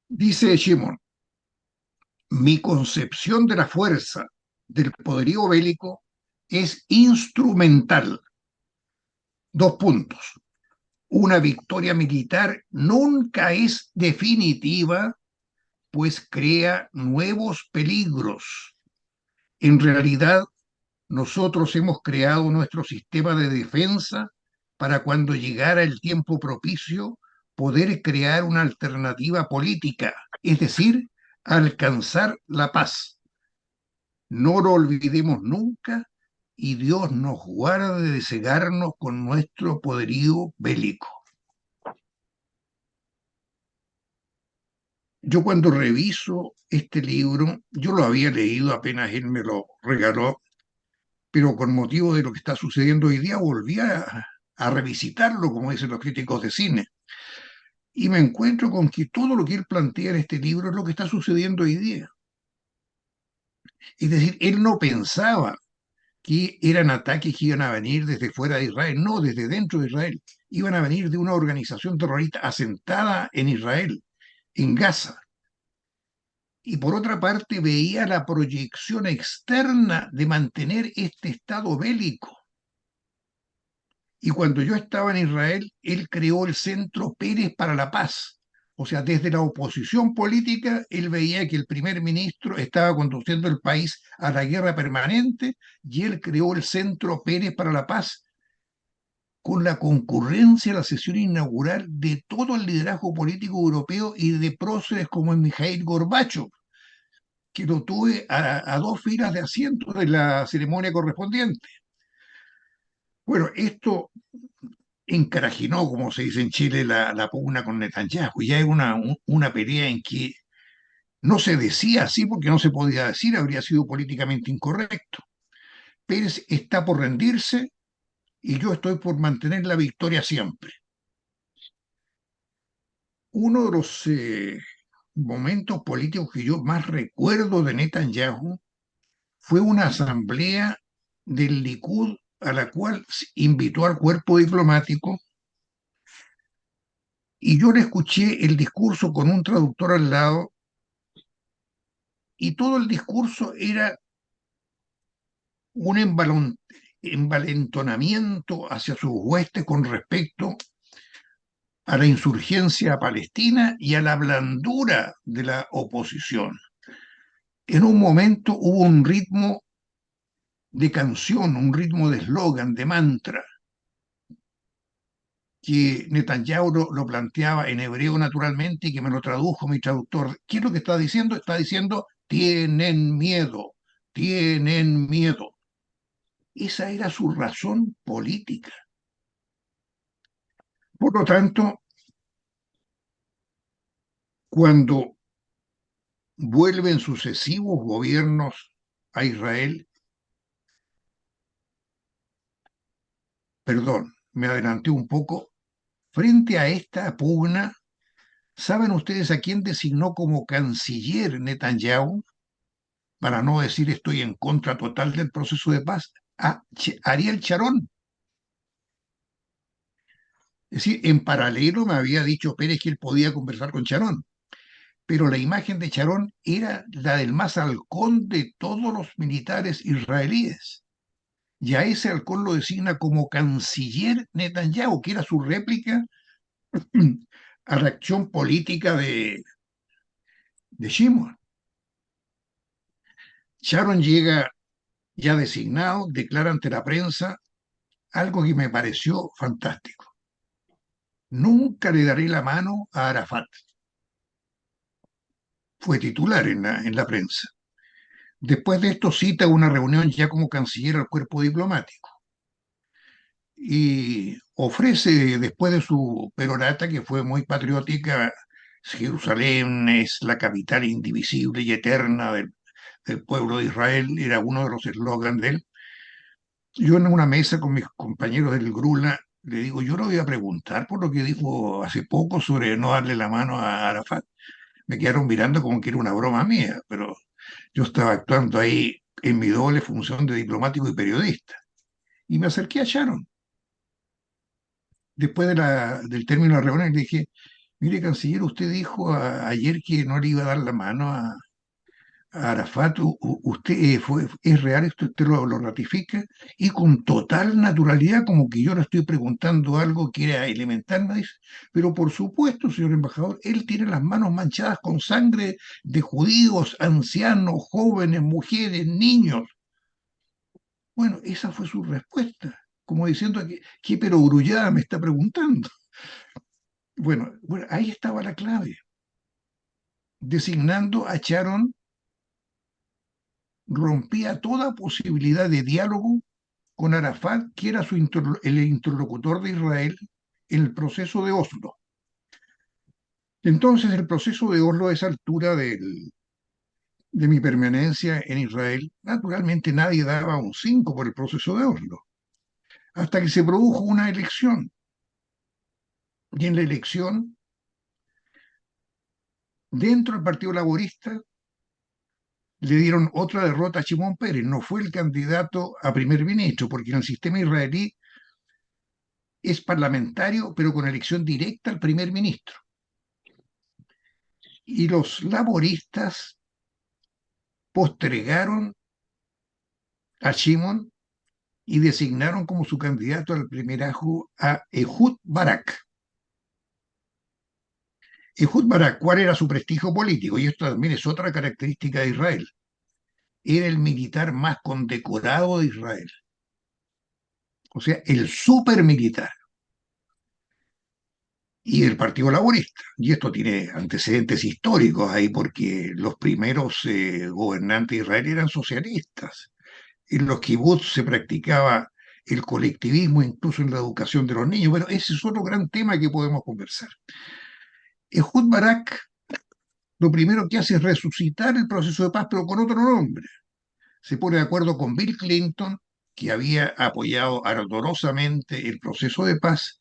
Dice Shimon: mi concepción de la fuerza del poderío bélico es instrumental. Dos puntos. Una victoria militar nunca es definitiva, pues crea nuevos peligros. En realidad, nosotros hemos creado nuestro sistema de defensa para cuando llegara el tiempo propicio poder crear una alternativa política, es decir, alcanzar la paz. No lo olvidemos nunca y Dios nos guarde de cegarnos con nuestro poderío bélico. Yo cuando reviso este libro, yo lo había leído apenas él me lo regaló, pero con motivo de lo que está sucediendo hoy día volví a revisitarlo, como dicen los críticos de cine, y me encuentro con que todo lo que él plantea en este libro es lo que está sucediendo hoy día. Es decir, él no pensaba que eran ataques que iban a venir desde fuera de Israel, no, desde dentro de Israel. Iban a venir de una organización terrorista asentada en Israel, en Gaza. Y por otra parte veía la proyección externa de mantener este estado bélico. Y cuando yo estaba en Israel, él creó el Centro Pérez para la Paz. O sea, desde la oposición política, él veía que el primer ministro estaba conduciendo el país a la guerra permanente y él creó el Centro Pérez para la Paz con la concurrencia a la sesión inaugural de todo el liderazgo político europeo y de próceres como Mikhail Gorbachev, que lo tuve a 2 filas de asientos de la ceremonia correspondiente. Bueno, esto encarajinó, como se dice en Chile, la pugna con Netanyahu. Ya era una pelea en que no se decía así porque no se podía decir, habría sido políticamente incorrecto. Pérez está por rendirse y yo estoy por mantener la victoria siempre. Uno de los momentos políticos que yo más recuerdo de Netanyahu fue una asamblea del Likud a la cual invitó al cuerpo diplomático y yo le escuché el discurso con un traductor al lado y todo el discurso era un envalentonamiento hacia sus huestes con respecto a la insurgencia palestina y a la blandura de la oposición. En un momento hubo un ritmo de canción, un ritmo de eslogan, de mantra, que Netanyahu lo planteaba en hebreo naturalmente y que me lo tradujo mi traductor. ¿Qué es lo que está diciendo? Está diciendo, tienen miedo, tienen miedo. Esa era su razón política. Por lo tanto, cuando vuelven sucesivos gobiernos a Israel, perdón, me adelanté un poco, frente a esta pugna, ¿Saben ustedes a quién designó como canciller Netanyahu? Para no decir estoy en contra total del proceso de paz, a Ariel Sharon. Es decir, en paralelo me había dicho Pérez que él podía conversar con Sharon, pero la imagen de Sharon era la del más halcón de todos los militares israelíes. Y a ese halcón lo designa como canciller Netanyahu, que era su réplica a la acción política de Shimon. Sharon llega ya designado, declara ante la prensa algo que me pareció fantástico. Nunca le daré la mano a Arafat. Fue titular en la prensa. Después de esto cita una reunión ya como canciller al cuerpo diplomático y ofrece, después de su perorata, que fue muy patriótica, Jerusalén es la capital indivisible y eterna del pueblo de Israel, era uno de los eslogans de él. Yo en una mesa con mis compañeros del Grula le digo, yo le voy a preguntar por lo que dijo hace poco sobre no darle la mano a Arafat. Me quedaron mirando como que era una broma mía, pero yo estaba actuando ahí en mi doble función de diplomático y periodista. Y me acerqué a Sharon. Después del término de la reunión, le dije, mire, canciller, usted dijo ayer que no le iba a dar la mano a Arafat. Usted es real esto, usted lo ratifica. Y con total naturalidad, como que yo le estoy preguntando algo que era elemental, me dice, pero por supuesto, señor embajador, él tiene las manos manchadas con sangre de judíos, ancianos, jóvenes, mujeres, niños. Bueno, esa fue su respuesta, como diciendo que qué perogrullada me está preguntando. Bueno, ahí estaba la clave. Designando a Sharon rompía toda posibilidad de diálogo con Arafat, que era el interlocutor de Israel en el proceso de Oslo. Entonces, el proceso de Oslo, a esa altura de mi permanencia en Israel, naturalmente nadie daba un 5 por el proceso de Oslo, hasta que se produjo una elección. Y en la elección, dentro del Partido Laborista, le dieron otra derrota a Shimon Peres. No fue el candidato a primer ministro, porque en el sistema israelí es parlamentario, pero con elección directa al primer ministro. Y los laboristas postergaron a Shimon y designaron como su candidato al primerazgo a Ehud Barak. Ehud Barak, ¿cuál era su prestigio político? Y esto también es otra característica de Israel. Era el militar más condecorado de Israel. O sea, el supermilitar. Y del Partido Laborista. Y esto tiene antecedentes históricos ahí, porque los primeros gobernantes de Israel eran socialistas. En los kibbutz se practicaba el colectivismo, incluso en la educación de los niños. Bueno, ese es otro gran tema que podemos conversar. Ehud Barak lo primero que hace es resucitar el proceso de paz, pero con otro nombre. Se pone de acuerdo con Bill Clinton, que había apoyado ardorosamente el proceso de paz,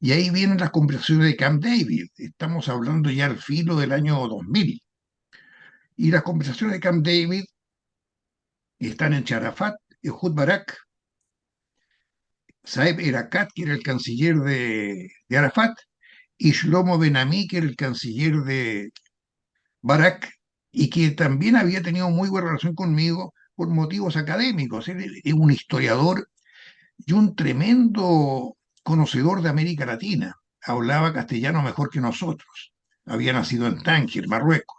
y ahí vienen las conversaciones de Camp David. Estamos hablando ya al filo del año 2000. Y las conversaciones de Camp David están en Arafat, Ehud Barak, Saeb Erekat, que era el canciller de Arafat, y Shlomo Ben-Ami, que era el canciller de Barak, y que también había tenido muy buena relación conmigo por motivos académicos. Él es un historiador y un tremendo conocedor de América Latina. Hablaba castellano mejor que nosotros. Había nacido en Tánger, Marruecos.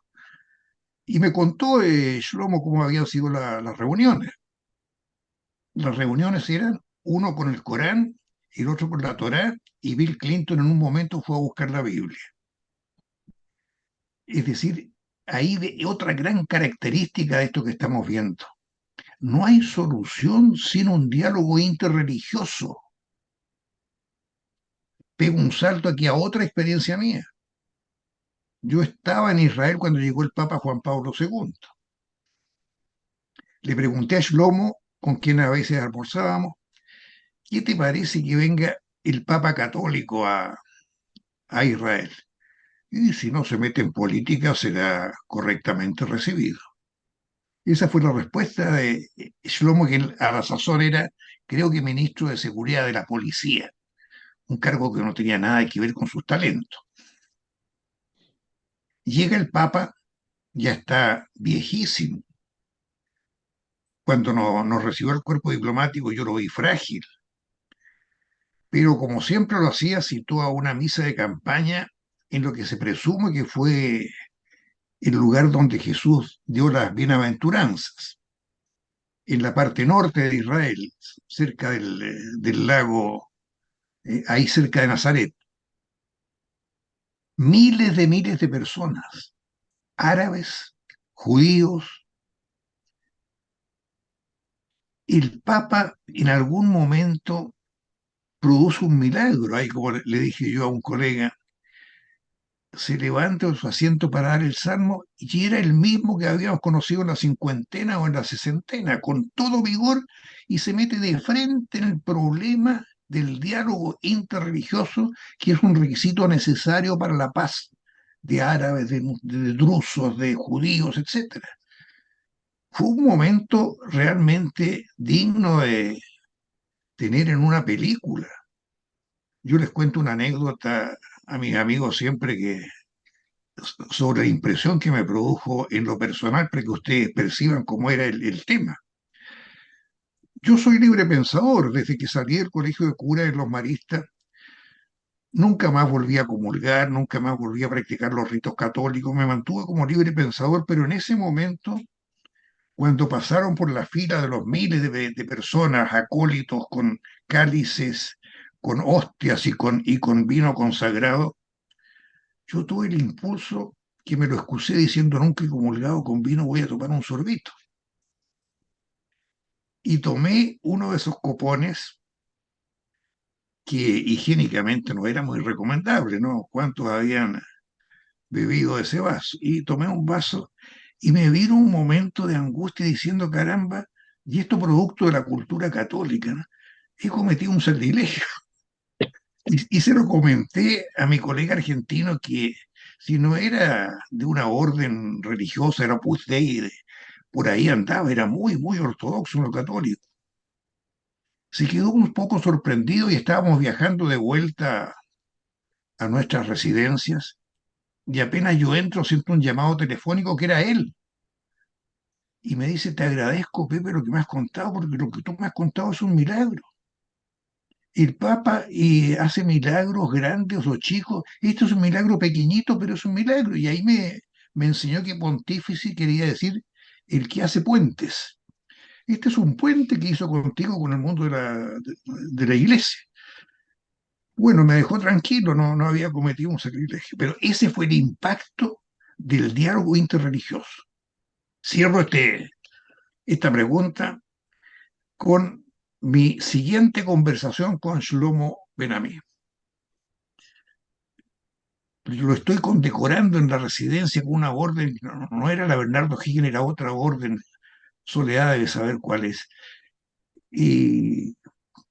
Y me contó Shlomo cómo habían sido las reuniones. Las reuniones eran uno con el Corán y el otro con la Torá, y Bill Clinton en un momento fue a buscar la Biblia. Es decir, ahí otra gran característica de esto que estamos viendo. No hay solución sin un diálogo interreligioso. Pego un salto aquí a otra experiencia mía. Yo estaba en Israel cuando llegó el Papa Juan Pablo II. Le pregunté a Shlomo, con quien a veces almorzábamos, ¿qué te parece que venga el Papa católico a Israel? y si no se mete en política será correctamente recibido. Esa fue la respuesta de Shlomo, que a la sazón era, creo que ministro de Seguridad de la Policía, un cargo que no tenía nada que ver con sus talentos. Llega el Papa, ya está viejísimo. Cuando nos recibió el cuerpo diplomático yo lo vi frágil, pero como siempre lo hacía, citó a una misa de campaña en lo que se presume que fue el lugar donde Jesús dio las bienaventuranzas, en la parte norte de Israel, cerca del lago, ahí cerca de Nazaret. Miles de personas, árabes, judíos. El Papa en algún momento produce un milagro, ahí como le dije yo a un colega, se levanta de su asiento para dar el salmo y era el mismo que habíamos conocido en la cincuentena o en la sesentena, con todo vigor, y se mete de frente en el problema del diálogo interreligioso, que es un requisito necesario para la paz de árabes, de drusos, de judíos, etc. Fue un momento realmente digno de tener en una película. Yo les cuento una anécdota a mis amigos siempre que sobre la impresión que me produjo en lo personal para que ustedes perciban cómo era el tema. Yo soy libre pensador, desde que salí del colegio de curas en Los Maristas, nunca más volví a comulgar, nunca más volví a practicar los ritos católicos, me mantuve como libre pensador, pero en ese momento, cuando pasaron por la fila de los miles de personas, acólitos con cálices, con hostias y con vino consagrado, yo tuve el impulso que me lo excusé diciendo nunca he comulgado con vino, voy a tomar un sorbito. Y tomé uno de esos copones que higiénicamente no era muy recomendable, ¿no? ¿Cuántos habían bebido de ese vaso? Y tomé un vaso y me vino un momento de angustia diciendo, caramba, y esto producto de la cultura católica, ¿no? He cometido un sacrilegio. Y se lo comenté a mi colega argentino que si no era de una orden religiosa, era Opus Dei, por ahí andaba, era muy ortodoxo en lo católico. Se quedó un poco sorprendido y estábamos viajando de vuelta a nuestras residencias y apenas yo entro siento un llamado telefónico que era él. Y me dice, te agradezco, Pepe, lo que me has contado, porque lo que tú me has contado es un milagro. El Papa hace milagros grandes o chicos. Esto es un milagro pequeñito, pero es un milagro. Y ahí me enseñó que pontífice quería decir el que hace puentes. Este es un puente que hizo contigo con el mundo de la iglesia. Bueno, me dejó tranquilo, no había cometido un sacrilegio, pero ese fue el impacto del diálogo interreligioso. Cierro esta pregunta con mi siguiente conversación con Shlomo Ben-Ami. Lo estoy condecorando en la residencia con una orden, no era la Bernardo Higgins, era otra orden, Soledad debe saber cuál es. Y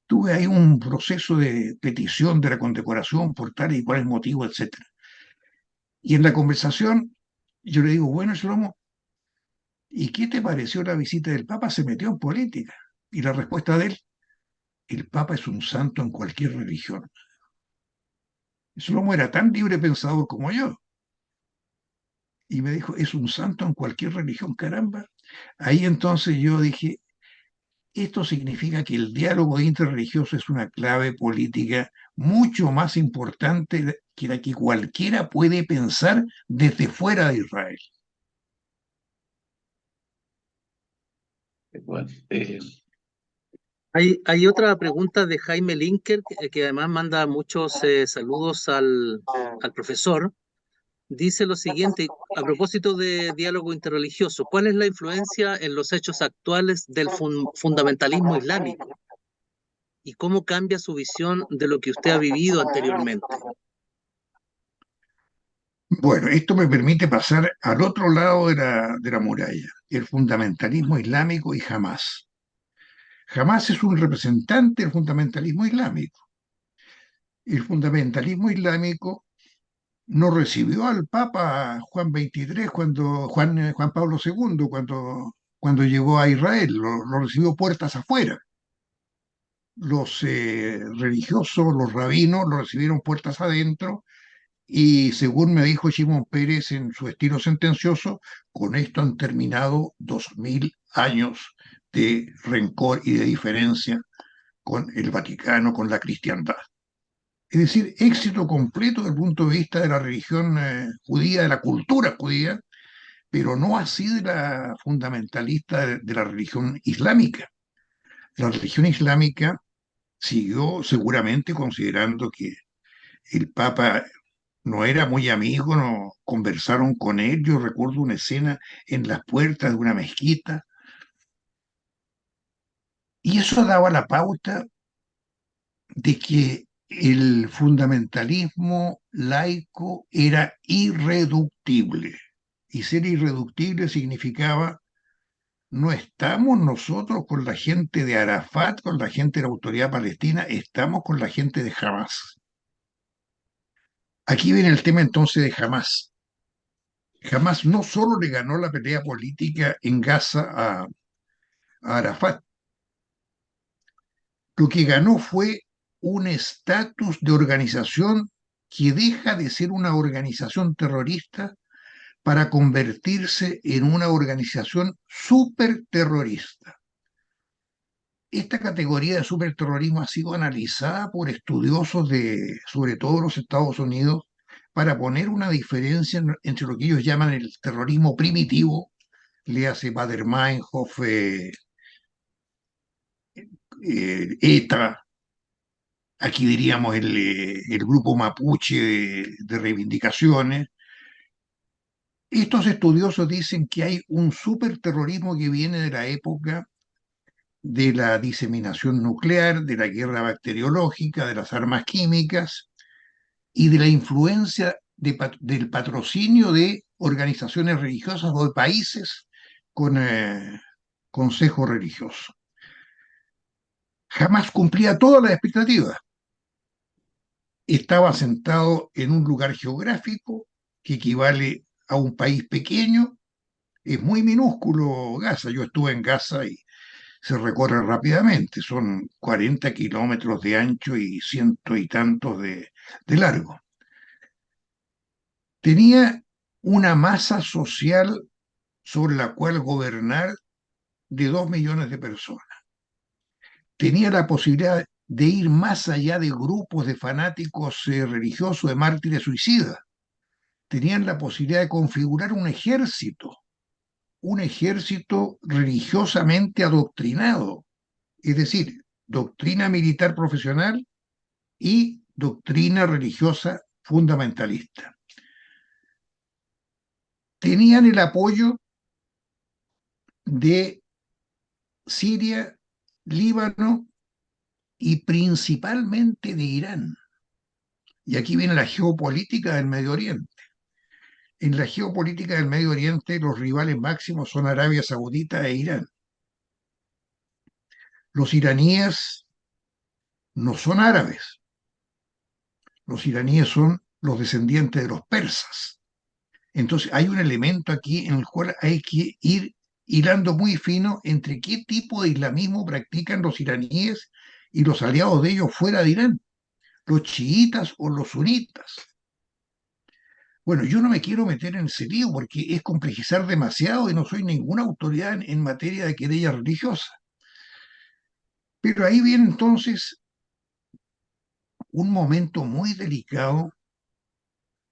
tuve ahí un proceso de petición de la condecoración por tal y cual motivo, etc. Y en la conversación yo le digo, bueno, Shlomo, ¿y qué te pareció la visita del Papa? Se metió en política. Y la respuesta de él, el Papa es un santo en cualquier religión. Shlomo era tan libre pensador como yo. Y me dijo, es un santo en cualquier religión, caramba. Ahí entonces yo dije, esto significa que el diálogo interreligioso es una clave política mucho más importante que la que cualquiera puede pensar desde fuera de Israel. Bueno, Hay otra pregunta de Jaime Linker, que además manda muchos saludos al profesor. Dice lo siguiente, a propósito de diálogo interreligioso, ¿cuál es la influencia en los hechos actuales del fundamentalismo islámico? ¿Y cómo cambia su visión de lo que usted ha vivido anteriormente? Bueno, esto me permite pasar al otro lado de la muralla, el fundamentalismo islámico y Hamás. Hamás es un representante del fundamentalismo islámico. El fundamentalismo islámico no recibió al Papa Juan XXIII Juan Pablo II cuando llegó a Israel, lo recibió puertas afuera. Los religiosos, los rabinos, lo recibieron puertas adentro y según me dijo Shimon Peres en su estilo sentencioso, con esto han terminado 2000 años de rencor y de diferencia con el Vaticano, con la cristiandad. Es decir, éxito completo desde el punto de vista de la religión judía, de la cultura judía, pero no así de la fundamentalista de la religión islámica. La religión islámica siguió seguramente considerando que el Papa no era muy amigo, no conversaron con él. Yo recuerdo una escena en las puertas de una mezquita y eso daba la pauta de que el fundamentalismo laico era irreductible. Y ser irreductible significaba, no estamos nosotros con la gente de Arafat, con la gente de la Autoridad Palestina, estamos con la gente de Hamas. Aquí viene el tema entonces de Hamas. Hamas no solo le ganó la pelea política en Gaza a Arafat, lo que ganó fue un estatus de organización que deja de ser una organización terrorista para convertirse en una organización superterrorista. Esta categoría de superterrorismo ha sido analizada por estudiosos de, sobre todo los Estados Unidos, para poner una diferencia entre lo que ellos llaman el terrorismo primitivo, le hace Baader-Meinhof, ETA, aquí diríamos el grupo mapuche de reivindicaciones. Estos estudiosos dicen que hay un superterrorismo que viene de la época de la diseminación nuclear, de la guerra bacteriológica, de las armas químicas y de la influencia del patrocinio de organizaciones religiosas o de países con consejo religioso. Jamás cumplía todas las expectativas. Estaba sentado en un lugar geográfico que equivale a un país pequeño. Es muy minúsculo Gaza. Yo estuve en Gaza y se recorre rápidamente. Son 40 kilómetros de ancho y ciento y tantos de largo. Tenía una masa social sobre la cual gobernar de 2 millones de personas. Tenía la posibilidad de ir más allá de grupos de fanáticos religiosos, de mártires suicidas. Tenían la posibilidad de configurar un ejército religiosamente adoctrinado, es decir, doctrina militar profesional y doctrina religiosa fundamentalista. Tenían el apoyo de Siria, Líbano y principalmente de Irán. Y aquí viene la geopolítica del Medio Oriente. En la geopolítica del Medio Oriente los rivales máximos son Arabia Saudita e Irán. Los iraníes no son árabes. Los iraníes son los descendientes de los persas. Entonces hay un elemento aquí en el cual hay que ir hilando muy fino entre qué tipo de islamismo practican los iraníes y los aliados de ellos fuera de Irán, los chiitas o los sunitas. Bueno, yo no me quiero meter en ese lío porque es complejizar demasiado y no soy ninguna autoridad en materia de querella religiosa. Pero ahí viene entonces un momento muy delicado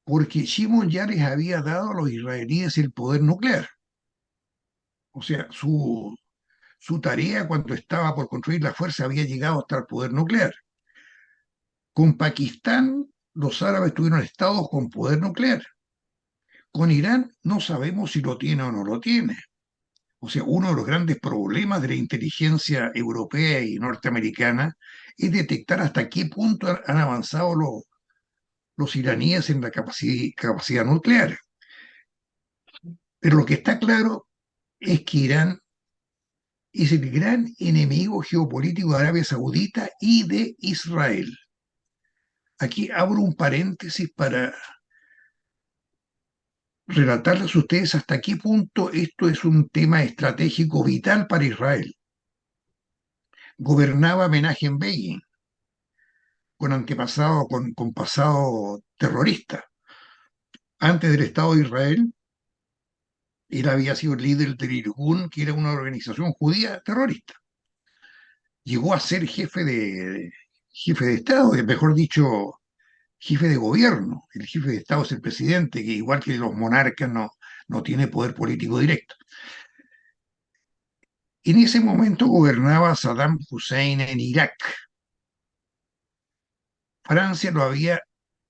porque Shimon ya les había dado a los israelíes el poder nuclear. O sea, su tarea cuando estaba por construir la fuerza había llegado hasta el poder nuclear. Con Pakistán, los árabes tuvieron estados con poder nuclear. Con Irán no sabemos si lo tiene o no lo tiene. O sea, uno de los grandes problemas de la inteligencia europea y norteamericana es detectar hasta qué punto han avanzado los iraníes en la capacidad nuclear. Pero lo que está claro es que Irán es el gran enemigo geopolítico de Arabia Saudita y de Israel. Aquí abro un paréntesis para relatarles a ustedes hasta qué punto esto es un tema estratégico vital para Israel. Gobernaba Menachem Begin, con antepasado, con pasado terrorista. Antes del Estado de Israel, él había sido el líder del Irgun, que era una organización judía terrorista. Llegó a ser jefe de Estado, mejor dicho, jefe de gobierno. El jefe de Estado es el presidente, que igual que los monarcas no tiene poder político directo. En ese momento gobernaba Saddam Hussein en Irak. Francia lo había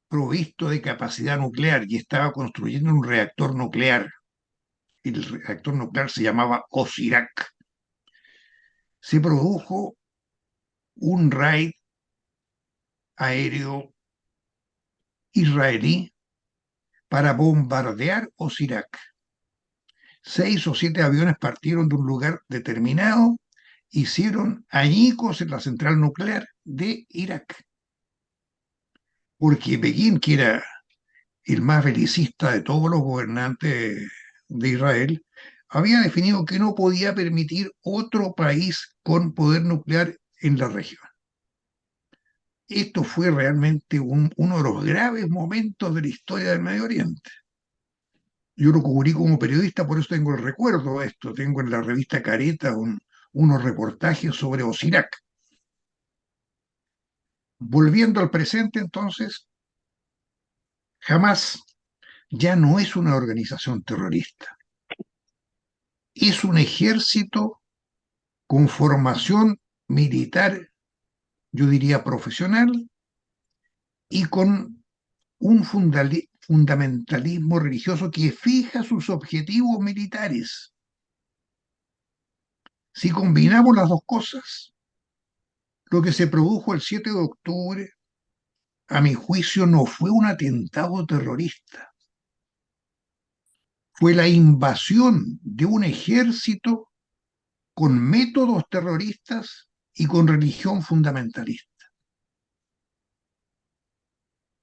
provisto de capacidad nuclear y estaba construyendo un reactor nuclear. El reactor nuclear se llamaba Osirak. Se produjo un raid aéreo israelí para bombardear Osirak. 6 o 7 aviones partieron de un lugar determinado, hicieron añicos en la central nuclear de Irak. Porque Begin, que era el más belicista de todos los gobernantes de Israel, había definido que no podía permitir otro país con poder nuclear en la región. Esto fue realmente uno de los graves momentos de la historia del Medio Oriente. Yo lo cubrí como periodista, por eso tengo el recuerdo de esto. Tengo en la revista Careta unos reportajes sobre Osirak. Volviendo al presente, entonces, Hamas ya no es una organización terrorista. Es un ejército con formación militar, yo diría profesional, y con un fundamentalismo religioso que fija sus objetivos militares. Si combinamos las dos cosas, lo que se produjo el 7 de octubre, a mi juicio, no fue un atentado terrorista, fue la invasión de un ejército con métodos terroristas y con religión fundamentalista.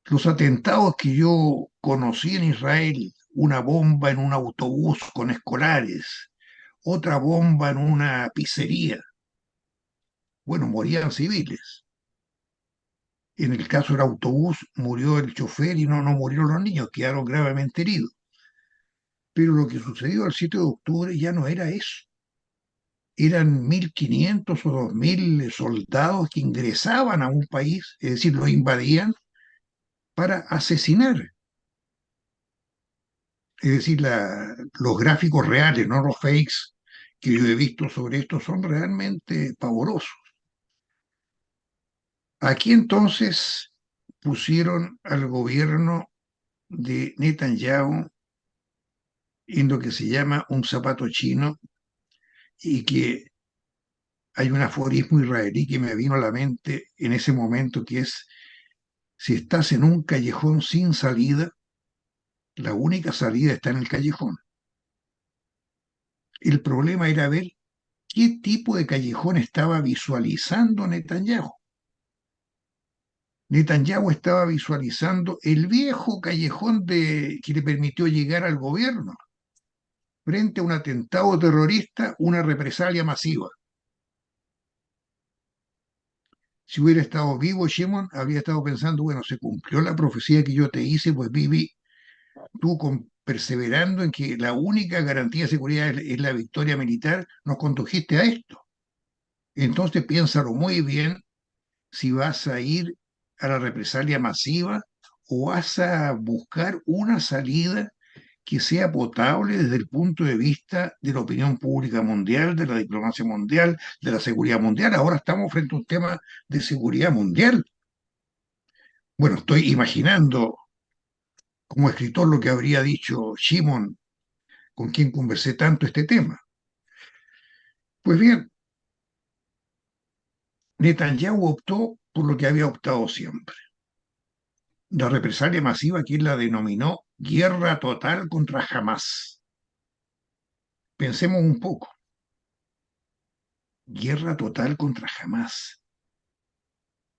Los atentados que yo conocí en Israel, una bomba en un autobús con escolares, otra bomba en una pizzería, bueno, morían civiles. En el caso del autobús murió el chofer y no murieron los niños, quedaron gravemente heridos. Pero lo que sucedió el 7 de octubre ya no era eso. Eran 1.500 o 2.000 soldados que ingresaban a un país, es decir, lo invadían para asesinar. Es decir, los gráficos reales, no los fakes que yo he visto sobre esto, son realmente pavorosos. Aquí entonces pusieron al gobierno de Netanyahu en lo que se llama un zapato chino, y que hay un aforismo israelí que me vino a la mente en ese momento, que es: si estás en un callejón sin salida, la única salida está en el callejón. El problema era ver qué tipo de callejón estaba visualizando Netanyahu. Netanyahu estaba visualizando el viejo callejón que le permitió llegar al gobierno. Frente a un atentado terrorista, una represalia masiva. Si hubiera estado vivo Shimon, habría estado pensando, bueno, se cumplió la profecía que yo te hice, pues Bibi, tú perseverando en que la única garantía de seguridad es la victoria militar, nos condujiste a esto. Entonces piénsalo muy bien si vas a ir a la represalia masiva o vas a buscar una salida que sea potable desde el punto de vista de la opinión pública mundial, de la diplomacia mundial, de la seguridad mundial. Ahora estamos frente a un tema de seguridad mundial. Bueno, estoy imaginando como escritor lo que habría dicho Shimon, con quien conversé tanto este tema. Pues bien, Netanyahu optó por lo que había optado siempre: la represalia masiva, que él la denominó guerra total contra Hamas. Pensemos un poco. Guerra total contra Hamas.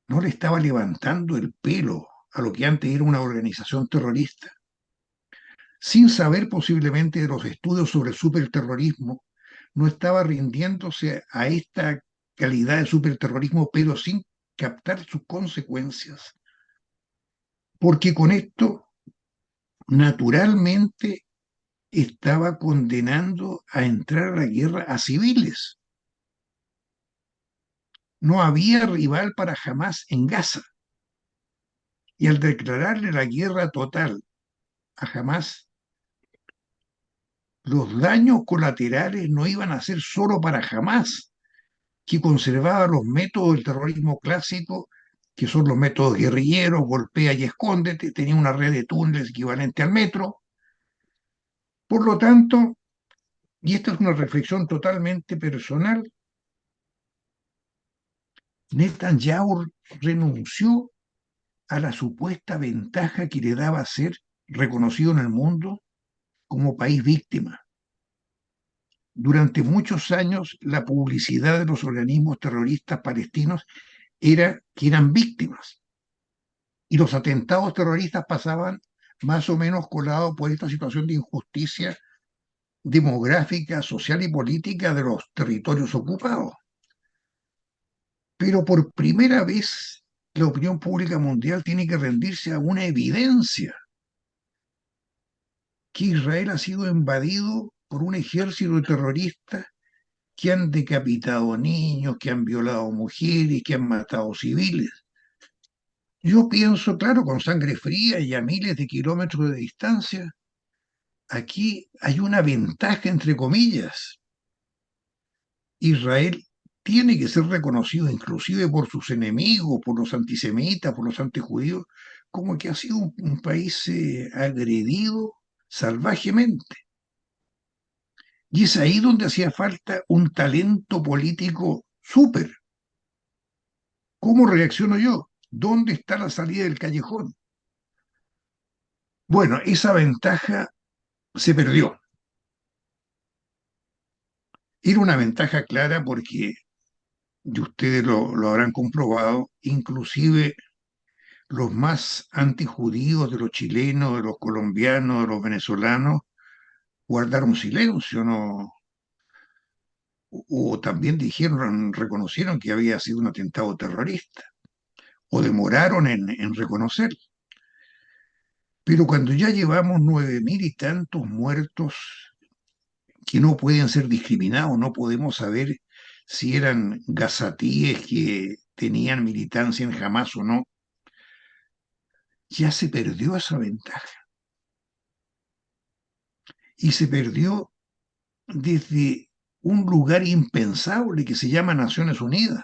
No le estaba levantando el pelo a lo que antes era una organización terrorista. sin saber posiblemente de los estudios sobre el superterrorismo, no estaba rindiéndose a esta calidad de superterrorismo, pero sin captar sus consecuencias. Porque con esto, naturalmente, estaba condenando a entrar a la guerra a civiles. No había rival para Hamás en Gaza. Y al declararle la guerra total a Hamás, los daños colaterales no iban a ser solo para Hamás, que conservaba los métodos del terrorismo clásico, que son los métodos guerrilleros, golpea y escóndete, tenía una red de túneles equivalente al metro. Por lo tanto, y esta es una reflexión totalmente personal, Netanyahu renunció a la supuesta ventaja que le daba ser reconocido en el mundo como país víctima. Durante muchos años, la publicidad de los organismos terroristas palestinos era que eran víctimas. Y los atentados terroristas pasaban más o menos colados por esta situación de injusticia demográfica, social y política de los territorios ocupados. Pero por primera vez, la opinión pública mundial tiene que rendirse a una evidencia que Israel ha sido invadido por un ejército de terroristas que han decapitado niños, que han violado mujeres, que han matado civiles. Yo pienso, claro, con sangre fría y a miles de kilómetros de distancia, aquí hay una ventaja, entre comillas. Israel tiene que ser reconocido inclusive por sus enemigos, por los antisemitas, por los antijudíos, como que ha sido un país agredido salvajemente. Y es ahí donde hacía falta un talento político súper. ¿Cómo reacciono yo? ¿Dónde está la salida del callejón? Bueno, esa ventaja se perdió. Era una ventaja clara porque, y ustedes lo habrán comprobado, inclusive los más antijudíos de los chilenos, de los colombianos, de los venezolanos, guardaron silencio, ¿no? O también dijeron, reconocieron que había sido un atentado terrorista, o demoraron en reconocer. Pero cuando ya llevamos 9.000 y tantos muertos que no pueden ser discriminados, no podemos saber si eran gazatíes que tenían militancia en Hamás o no, ya se perdió esa ventaja. Y se perdió desde un lugar impensable que se llama Naciones Unidas.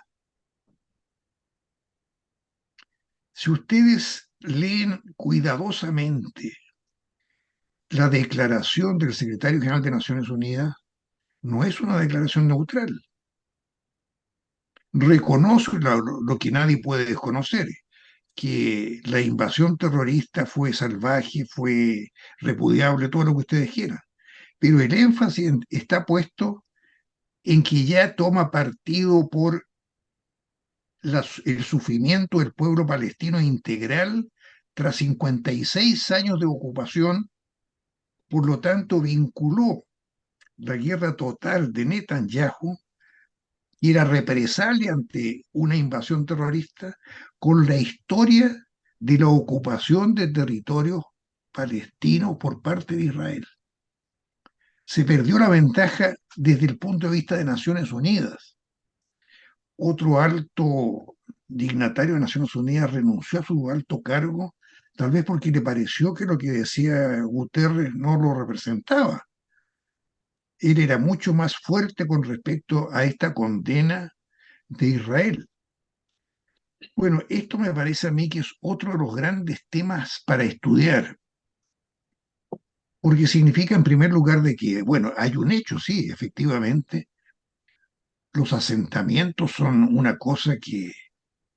Si ustedes leen cuidadosamente la declaración del secretario general de Naciones Unidas, no es una declaración neutral. Reconoce lo que nadie puede desconocer, que la invasión terrorista fue salvaje, fue repudiable, todo lo que ustedes quieran. Pero el énfasis está puesto en que ya toma partido por el sufrimiento del pueblo palestino integral tras 56 años de ocupación, por lo tanto vinculó la guerra total de Netanyahu y la represalia ante una invasión terrorista con la historia de la ocupación de territorios palestinos por parte de Israel. Se perdió la ventaja desde el punto de vista de Naciones Unidas. Otro alto dignatario de Naciones Unidas renunció a su alto cargo, tal vez porque le pareció que lo que decía Guterres no lo representaba. Él era mucho más fuerte con respecto a esta condena de Israel. Bueno, esto me parece a mí que es otro de los grandes temas para estudiar, porque significa en primer lugar de que, bueno, hay un hecho, sí, efectivamente, los asentamientos son una cosa que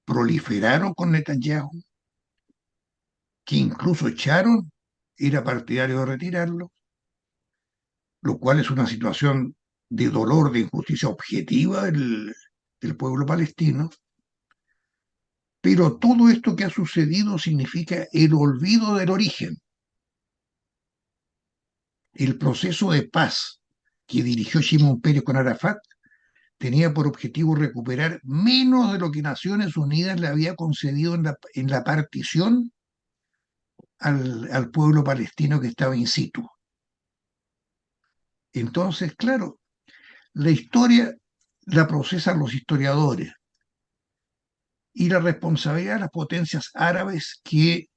proliferaron con Netanyahu, que incluso echaron, era partidario de retirarlo, lo cual es una situación de dolor, de injusticia objetiva del pueblo palestino. Pero todo esto que ha sucedido significa el olvido del origen. el proceso de paz que dirigió Shimon Peres con Arafat tenía por objetivo recuperar menos de lo que Naciones Unidas le había concedido en la partición al pueblo palestino que estaba in situ. Entonces, claro, la historia la procesan los historiadores y la responsabilidad de las potencias árabes que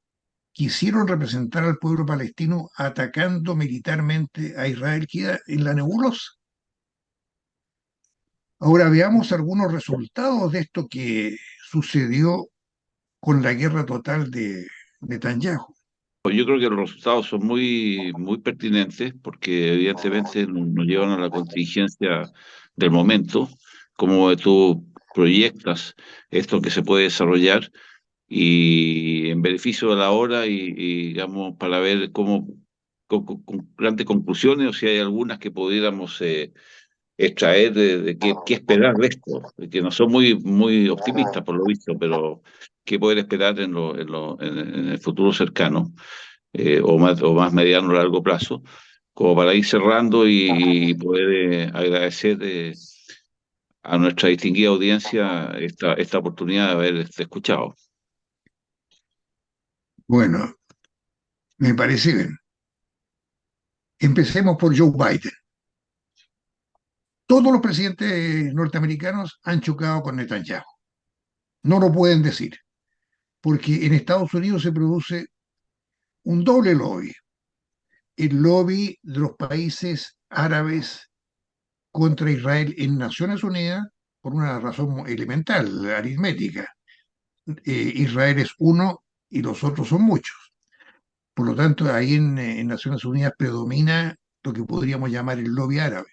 quisieron representar al pueblo palestino atacando militarmente a Israel queda en la nebulosa. Ahora veamos algunos resultados de esto que sucedió con la guerra total de Netanyahu. Pues yo creo que los resultados son muy pertinentes porque evidentemente nos llevan a la contingencia del momento, como tú proyectas esto que se puede desarrollar y en beneficio de la hora digamos, para ver cómo, con grandes conclusiones o si hay algunas que pudiéramos extraer de qué esperar de esto, que no son muy optimistas por lo visto, pero qué poder esperar en el futuro cercano o más mediano o largo plazo, como para ir cerrando y poder agradecer a nuestra distinguida audiencia esta oportunidad de haber escuchado. Bueno, me parece bien. Empecemos por Joe Biden. Todos los presidentes norteamericanos han chocado con Netanyahu. No lo pueden decir, porque en Estados Unidos se produce un doble lobby. El lobby de los países árabes contra Israel en Naciones Unidas por una razón elemental, aritmética. Israel es uno y los otros son muchos. Por lo tanto, ahí en Naciones Unidas predomina lo que podríamos llamar el lobby árabe.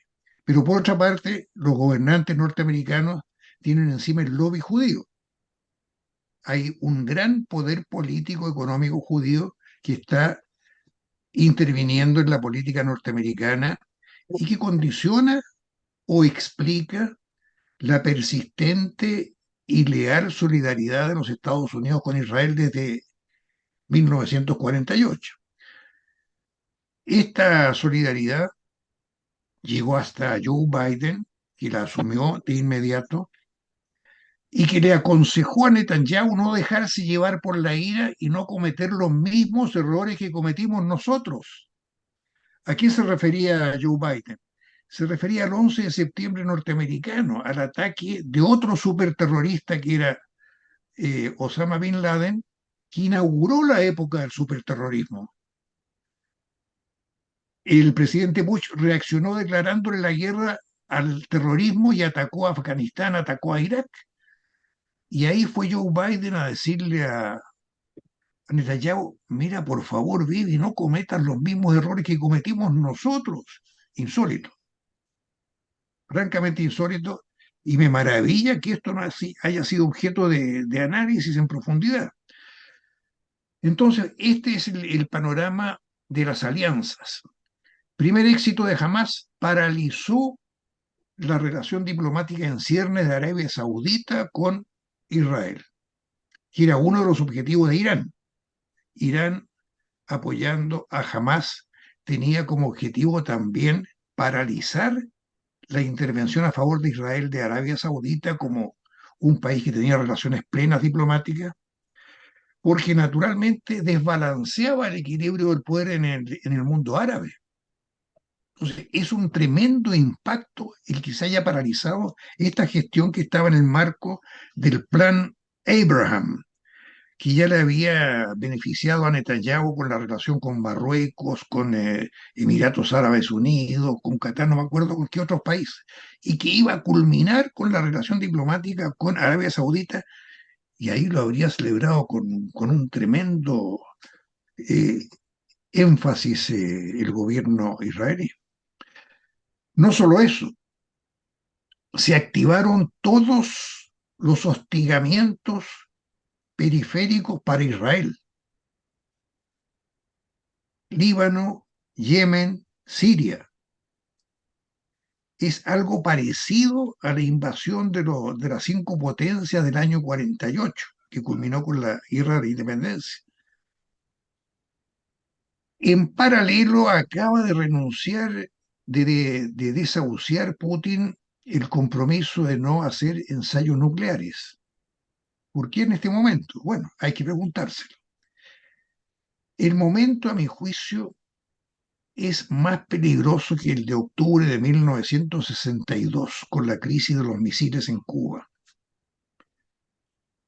Pero por otra parte, los gobernantes norteamericanos tienen encima el lobby judío. Hay un gran poder político, económico judío que está interviniendo en la política norteamericana y que condiciona o explica la persistente y leal solidaridad de los Estados Unidos con Israel desde 1948. Esta solidaridad llegó hasta Joe Biden, que la asumió de inmediato y que le aconsejó a Netanyahu no dejarse llevar por la ira y no cometer los mismos errores que cometimos nosotros. ¿A qué se refería Joe Biden? Se refería al 11 de septiembre norteamericano, al ataque de otro superterrorista que era Osama Bin Laden, que inauguró la época del superterrorismo. El presidente Bush reaccionó declarándole la guerra al terrorismo y atacó a Afganistán, atacó a Irak. Y ahí fue Joe Biden a decirle a Netanyahu, mira, por favor, Bibi, no cometas los mismos errores que cometimos nosotros. Insólito, francamente insólito, y me maravilla que esto no haya sido objeto de análisis en profundidad. Entonces, este es el panorama de las alianzas. Primer éxito de Hamás, paralizó la relación diplomática en ciernes de Arabia Saudita con Israel, que era uno de los objetivos de Irán. Irán, apoyando a Hamás, tenía como objetivo también paralizar la intervención a favor de Israel de Arabia Saudita como un país que tenía relaciones plenas diplomáticas, porque naturalmente desbalanceaba el equilibrio del poder en el mundo árabe. Entonces, es un tremendo impacto el que se haya paralizado esta gestión que estaba en el marco del plan Abraham, que ya le había beneficiado a Netanyahu con la relación con Marruecos, con Emiratos Árabes Unidos, con Qatar, no me acuerdo con qué otros países, y que iba a culminar con la relación diplomática con Arabia Saudita, y ahí lo habría celebrado con un tremendo eh, énfasis el gobierno israelí. No solo eso, se activaron todos los hostigamientos periféricos para Israel. Líbano, Yemen, Siria. Es algo parecido a la invasión de las 5 potencias del año 48, que culminó con la guerra de independencia. En paralelo, acaba de renunciar, de desahuciar Putin el compromiso de no hacer ensayos nucleares. ¿Por qué en este momento? Bueno, hay que preguntárselo. El momento, a mi juicio, es más peligroso que el de octubre de 1962, con la crisis de los misiles en Cuba.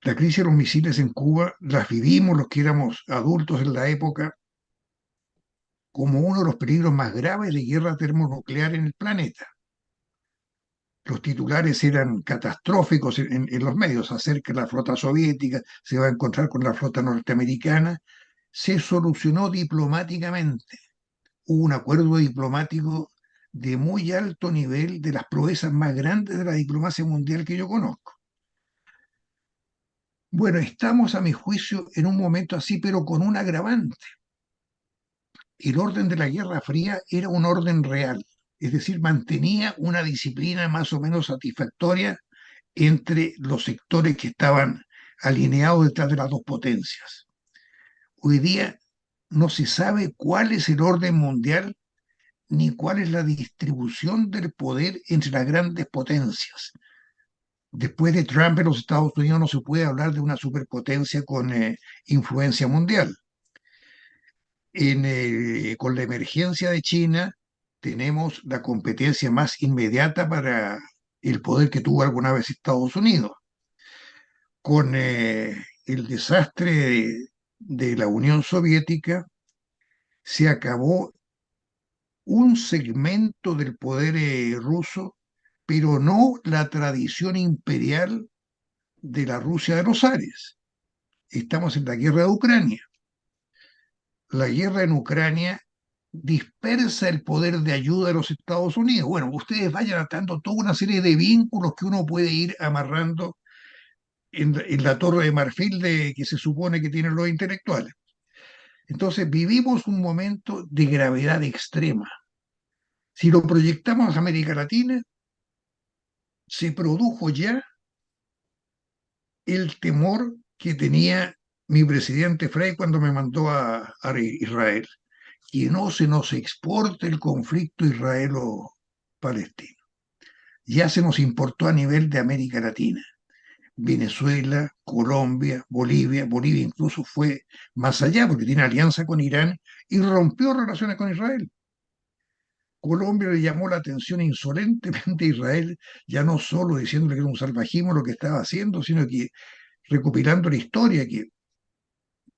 La crisis de los misiles en Cuba las vivimos los que éramos adultos en la época como uno de los peligros más graves de guerra termonuclear en el planeta. Los titulares eran catastróficos en los medios, acerca de la flota soviética, se va a encontrar con la flota norteamericana. Se solucionó diplomáticamente. Hubo un acuerdo diplomático de muy alto nivel, de las proezas más grandes de la diplomacia mundial que yo conozco. Bueno, estamos a mi juicio en un momento así, pero con un agravante. El orden de la Guerra Fría era un orden real, es decir, mantenía una disciplina más o menos satisfactoria entre los sectores que estaban alineados detrás de las dos potencias. Hoy día no se sabe cuál es el orden mundial ni cuál es la distribución del poder entre las grandes potencias. Después de Trump en los Estados Unidos no se puede hablar de una superpotencia con influencia mundial. Con la emergencia de China tenemos la competencia más inmediata para el poder que tuvo alguna vez Estados Unidos. Con el desastre de la Unión Soviética se acabó un segmento del poder ruso, pero no la tradición imperial de la Rusia de los zares. Estamos en la guerra de Ucrania. La guerra en Ucrania dispersa el poder de ayuda de los Estados Unidos. Bueno, ustedes vayan atando toda una serie de vínculos que uno puede ir amarrando en la torre de marfil que se supone que tienen los intelectuales. Entonces, vivimos un momento de gravedad extrema. Si lo proyectamos a América Latina, se produjo ya el temor que tenía mi presidente Frei cuando me mandó a Israel, que no se nos exporte el conflicto israelo-palestino. Ya se nos importó a nivel de América Latina. Venezuela, Colombia, Bolivia incluso fue más allá porque tiene alianza con Irán y rompió relaciones con Israel. Colombia le llamó la atención insolentemente a Israel, ya no solo diciéndole que era un salvajismo lo que estaba haciendo, sino que recopilando la historia, que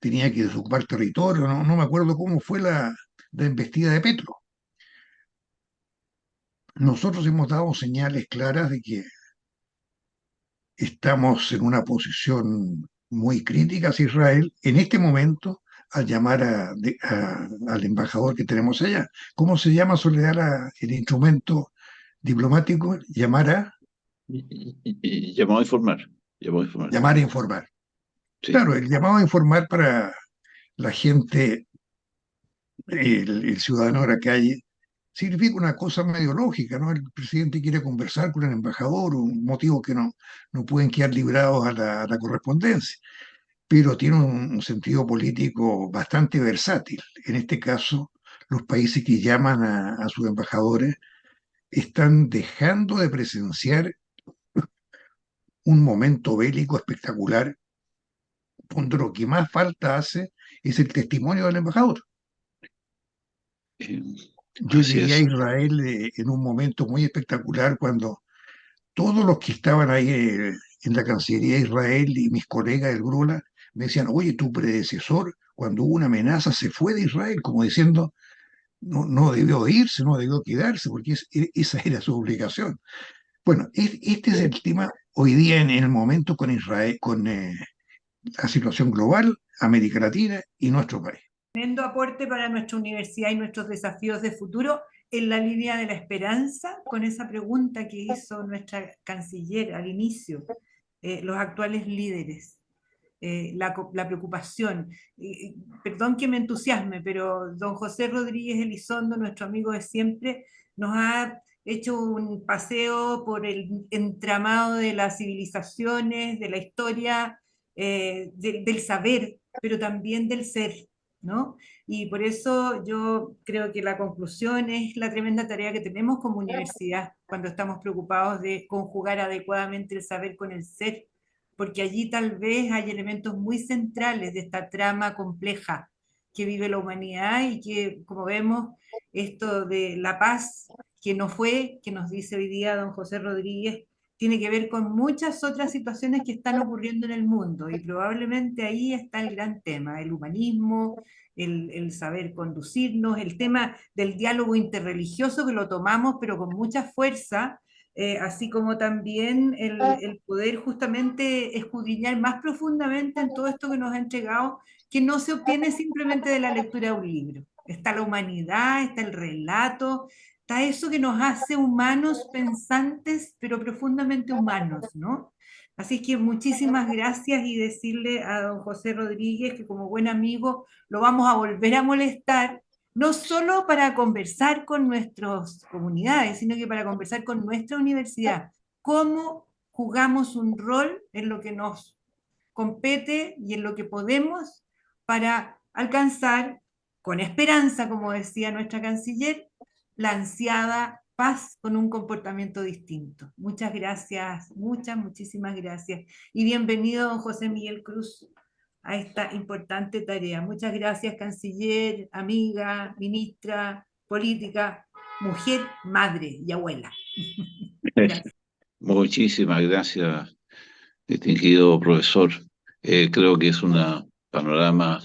tenía que desocupar territorio, no me acuerdo cómo fue la embestida de Petro. Nosotros hemos dado señales claras de que estamos en una posición muy crítica hacia Israel en este momento al llamar al embajador que tenemos allá. ¿Cómo se llama, Soledad, el instrumento diplomático? Llamar a... Llamado a informar. Llamado a informar. Llamar a informar. Sí. Claro, el llamado a informar para la gente, el ciudadano de la calle, significa una cosa medio lógica, ¿no? El presidente quiere conversar con el embajador, un motivo que no pueden quedar librados a la correspondencia, pero tiene un sentido político bastante versátil. En este caso, los países que llaman a sus embajadores están dejando de presenciar un momento bélico espectacular, donde lo que más falta hace es el testimonio del embajador. Yo llegué a Israel en un momento muy espectacular cuando todos los que estaban ahí en la Cancillería de Israel y mis colegas del Grula me decían, oye, tu predecesor, cuando hubo una amenaza, se fue de Israel, como diciendo, no debió irse, no debió quedarse, porque esa era su obligación. Bueno, este es el tema hoy día en el momento con Israel, con la situación global, América Latina y nuestro país. Tremendo aporte para nuestra universidad y nuestros desafíos de futuro en la línea de la esperanza, con esa pregunta que hizo nuestra canciller al inicio, los actuales líderes, la preocupación. Perdón que me entusiasme, pero don José Rodríguez Elizondo, nuestro amigo de siempre, nos ha hecho un paseo por el entramado de las civilizaciones, de la historia, del saber, pero también del ser. ¿no? Y por eso yo creo que la conclusión es la tremenda tarea que tenemos como universidad cuando estamos preocupados de conjugar adecuadamente el saber con el ser, porque allí tal vez hay elementos muy centrales de esta trama compleja que vive la humanidad y que, como vemos, esto de la paz que no fue, que nos dice hoy día don José Rodríguez, tiene que ver con muchas otras situaciones que están ocurriendo en el mundo y probablemente ahí está el gran tema, el humanismo, el saber conducirnos, el tema del diálogo interreligioso que lo tomamos pero con mucha fuerza, así como también el poder justamente escudriñar más profundamente en todo esto que nos ha entregado, que no se obtiene simplemente de la lectura de un libro. Está la humanidad, está el relato, está eso que nos hace humanos pensantes, pero profundamente humanos, ¿no? Así que muchísimas gracias y decirle a don José Rodríguez que como buen amigo lo vamos a volver a molestar, no solo para conversar con nuestras comunidades, sino que para conversar con nuestra universidad. Cómo jugamos un rol en lo que nos compete y en lo que podemos para alcanzar, con esperanza, como decía nuestra canciller, la ansiada paz con un comportamiento distinto. Muchas gracias, muchísimas gracias. Y bienvenido, don José Miguel Cruz, a esta importante tarea. Muchas gracias, canciller, amiga, ministra, política, mujer, madre y abuela. Gracias. Muchísimas gracias, distinguido profesor. Creo que es un panorama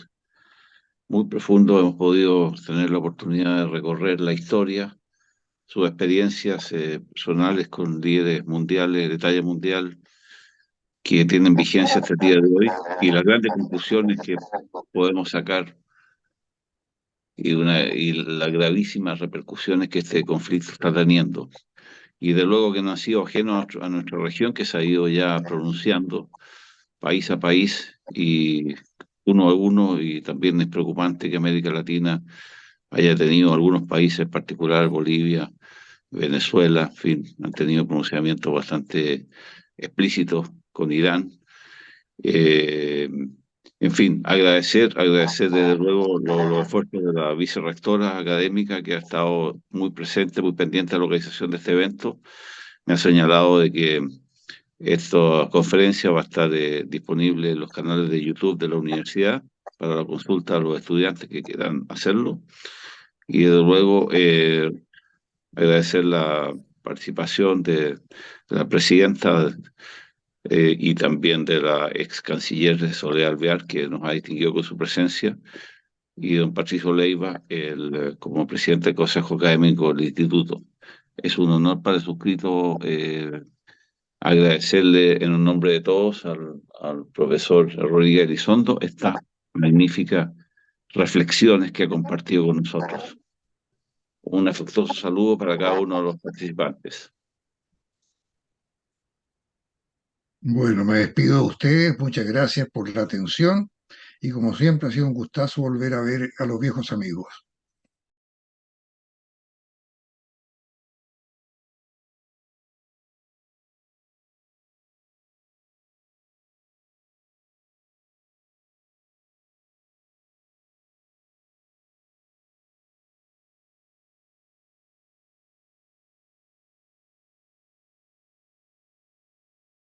muy profundo. Hemos podido tener la oportunidad de recorrer la historia, sus experiencias personales con líderes mundiales, de talla mundial, que tienen vigencia hasta el día de hoy, y las grandes conclusiones que podemos sacar y las gravísimas repercusiones que este conflicto está teniendo. Y de luego que no ha sido ajeno a nuestra región, que se ha ido ya pronunciando país a país y uno a uno, y también es preocupante que América Latina haya tenido algunos países, en particular Bolivia, Venezuela, en fin, han tenido pronunciamientos bastante explícitos con Irán. Eh, en fin, agradecer desde luego los esfuerzos de la vicerrectora académica que ha estado muy presente, muy pendiente de la organización de este evento. Me ha señalado de que esta conferencia va a estar disponible en los canales de YouTube de la universidad para la consulta a los estudiantes que quieran hacerlo. Y desde luego agradecer la participación de la presidenta y también de la ex canciller Soledad Alvear, que nos ha distinguido con su presencia, y don Patricio Leiva, como presidente del Consejo Académico del Instituto. Es un honor para el suscrito agradecerle en un nombre de todos al profesor Rodríguez Elizondo estas magníficas reflexiones que ha compartido con nosotros. Un afectuoso saludo para cada uno de los participantes. Bueno, me despido de ustedes, muchas gracias por la atención y como siempre ha sido un gustazo volver a ver a los viejos amigos.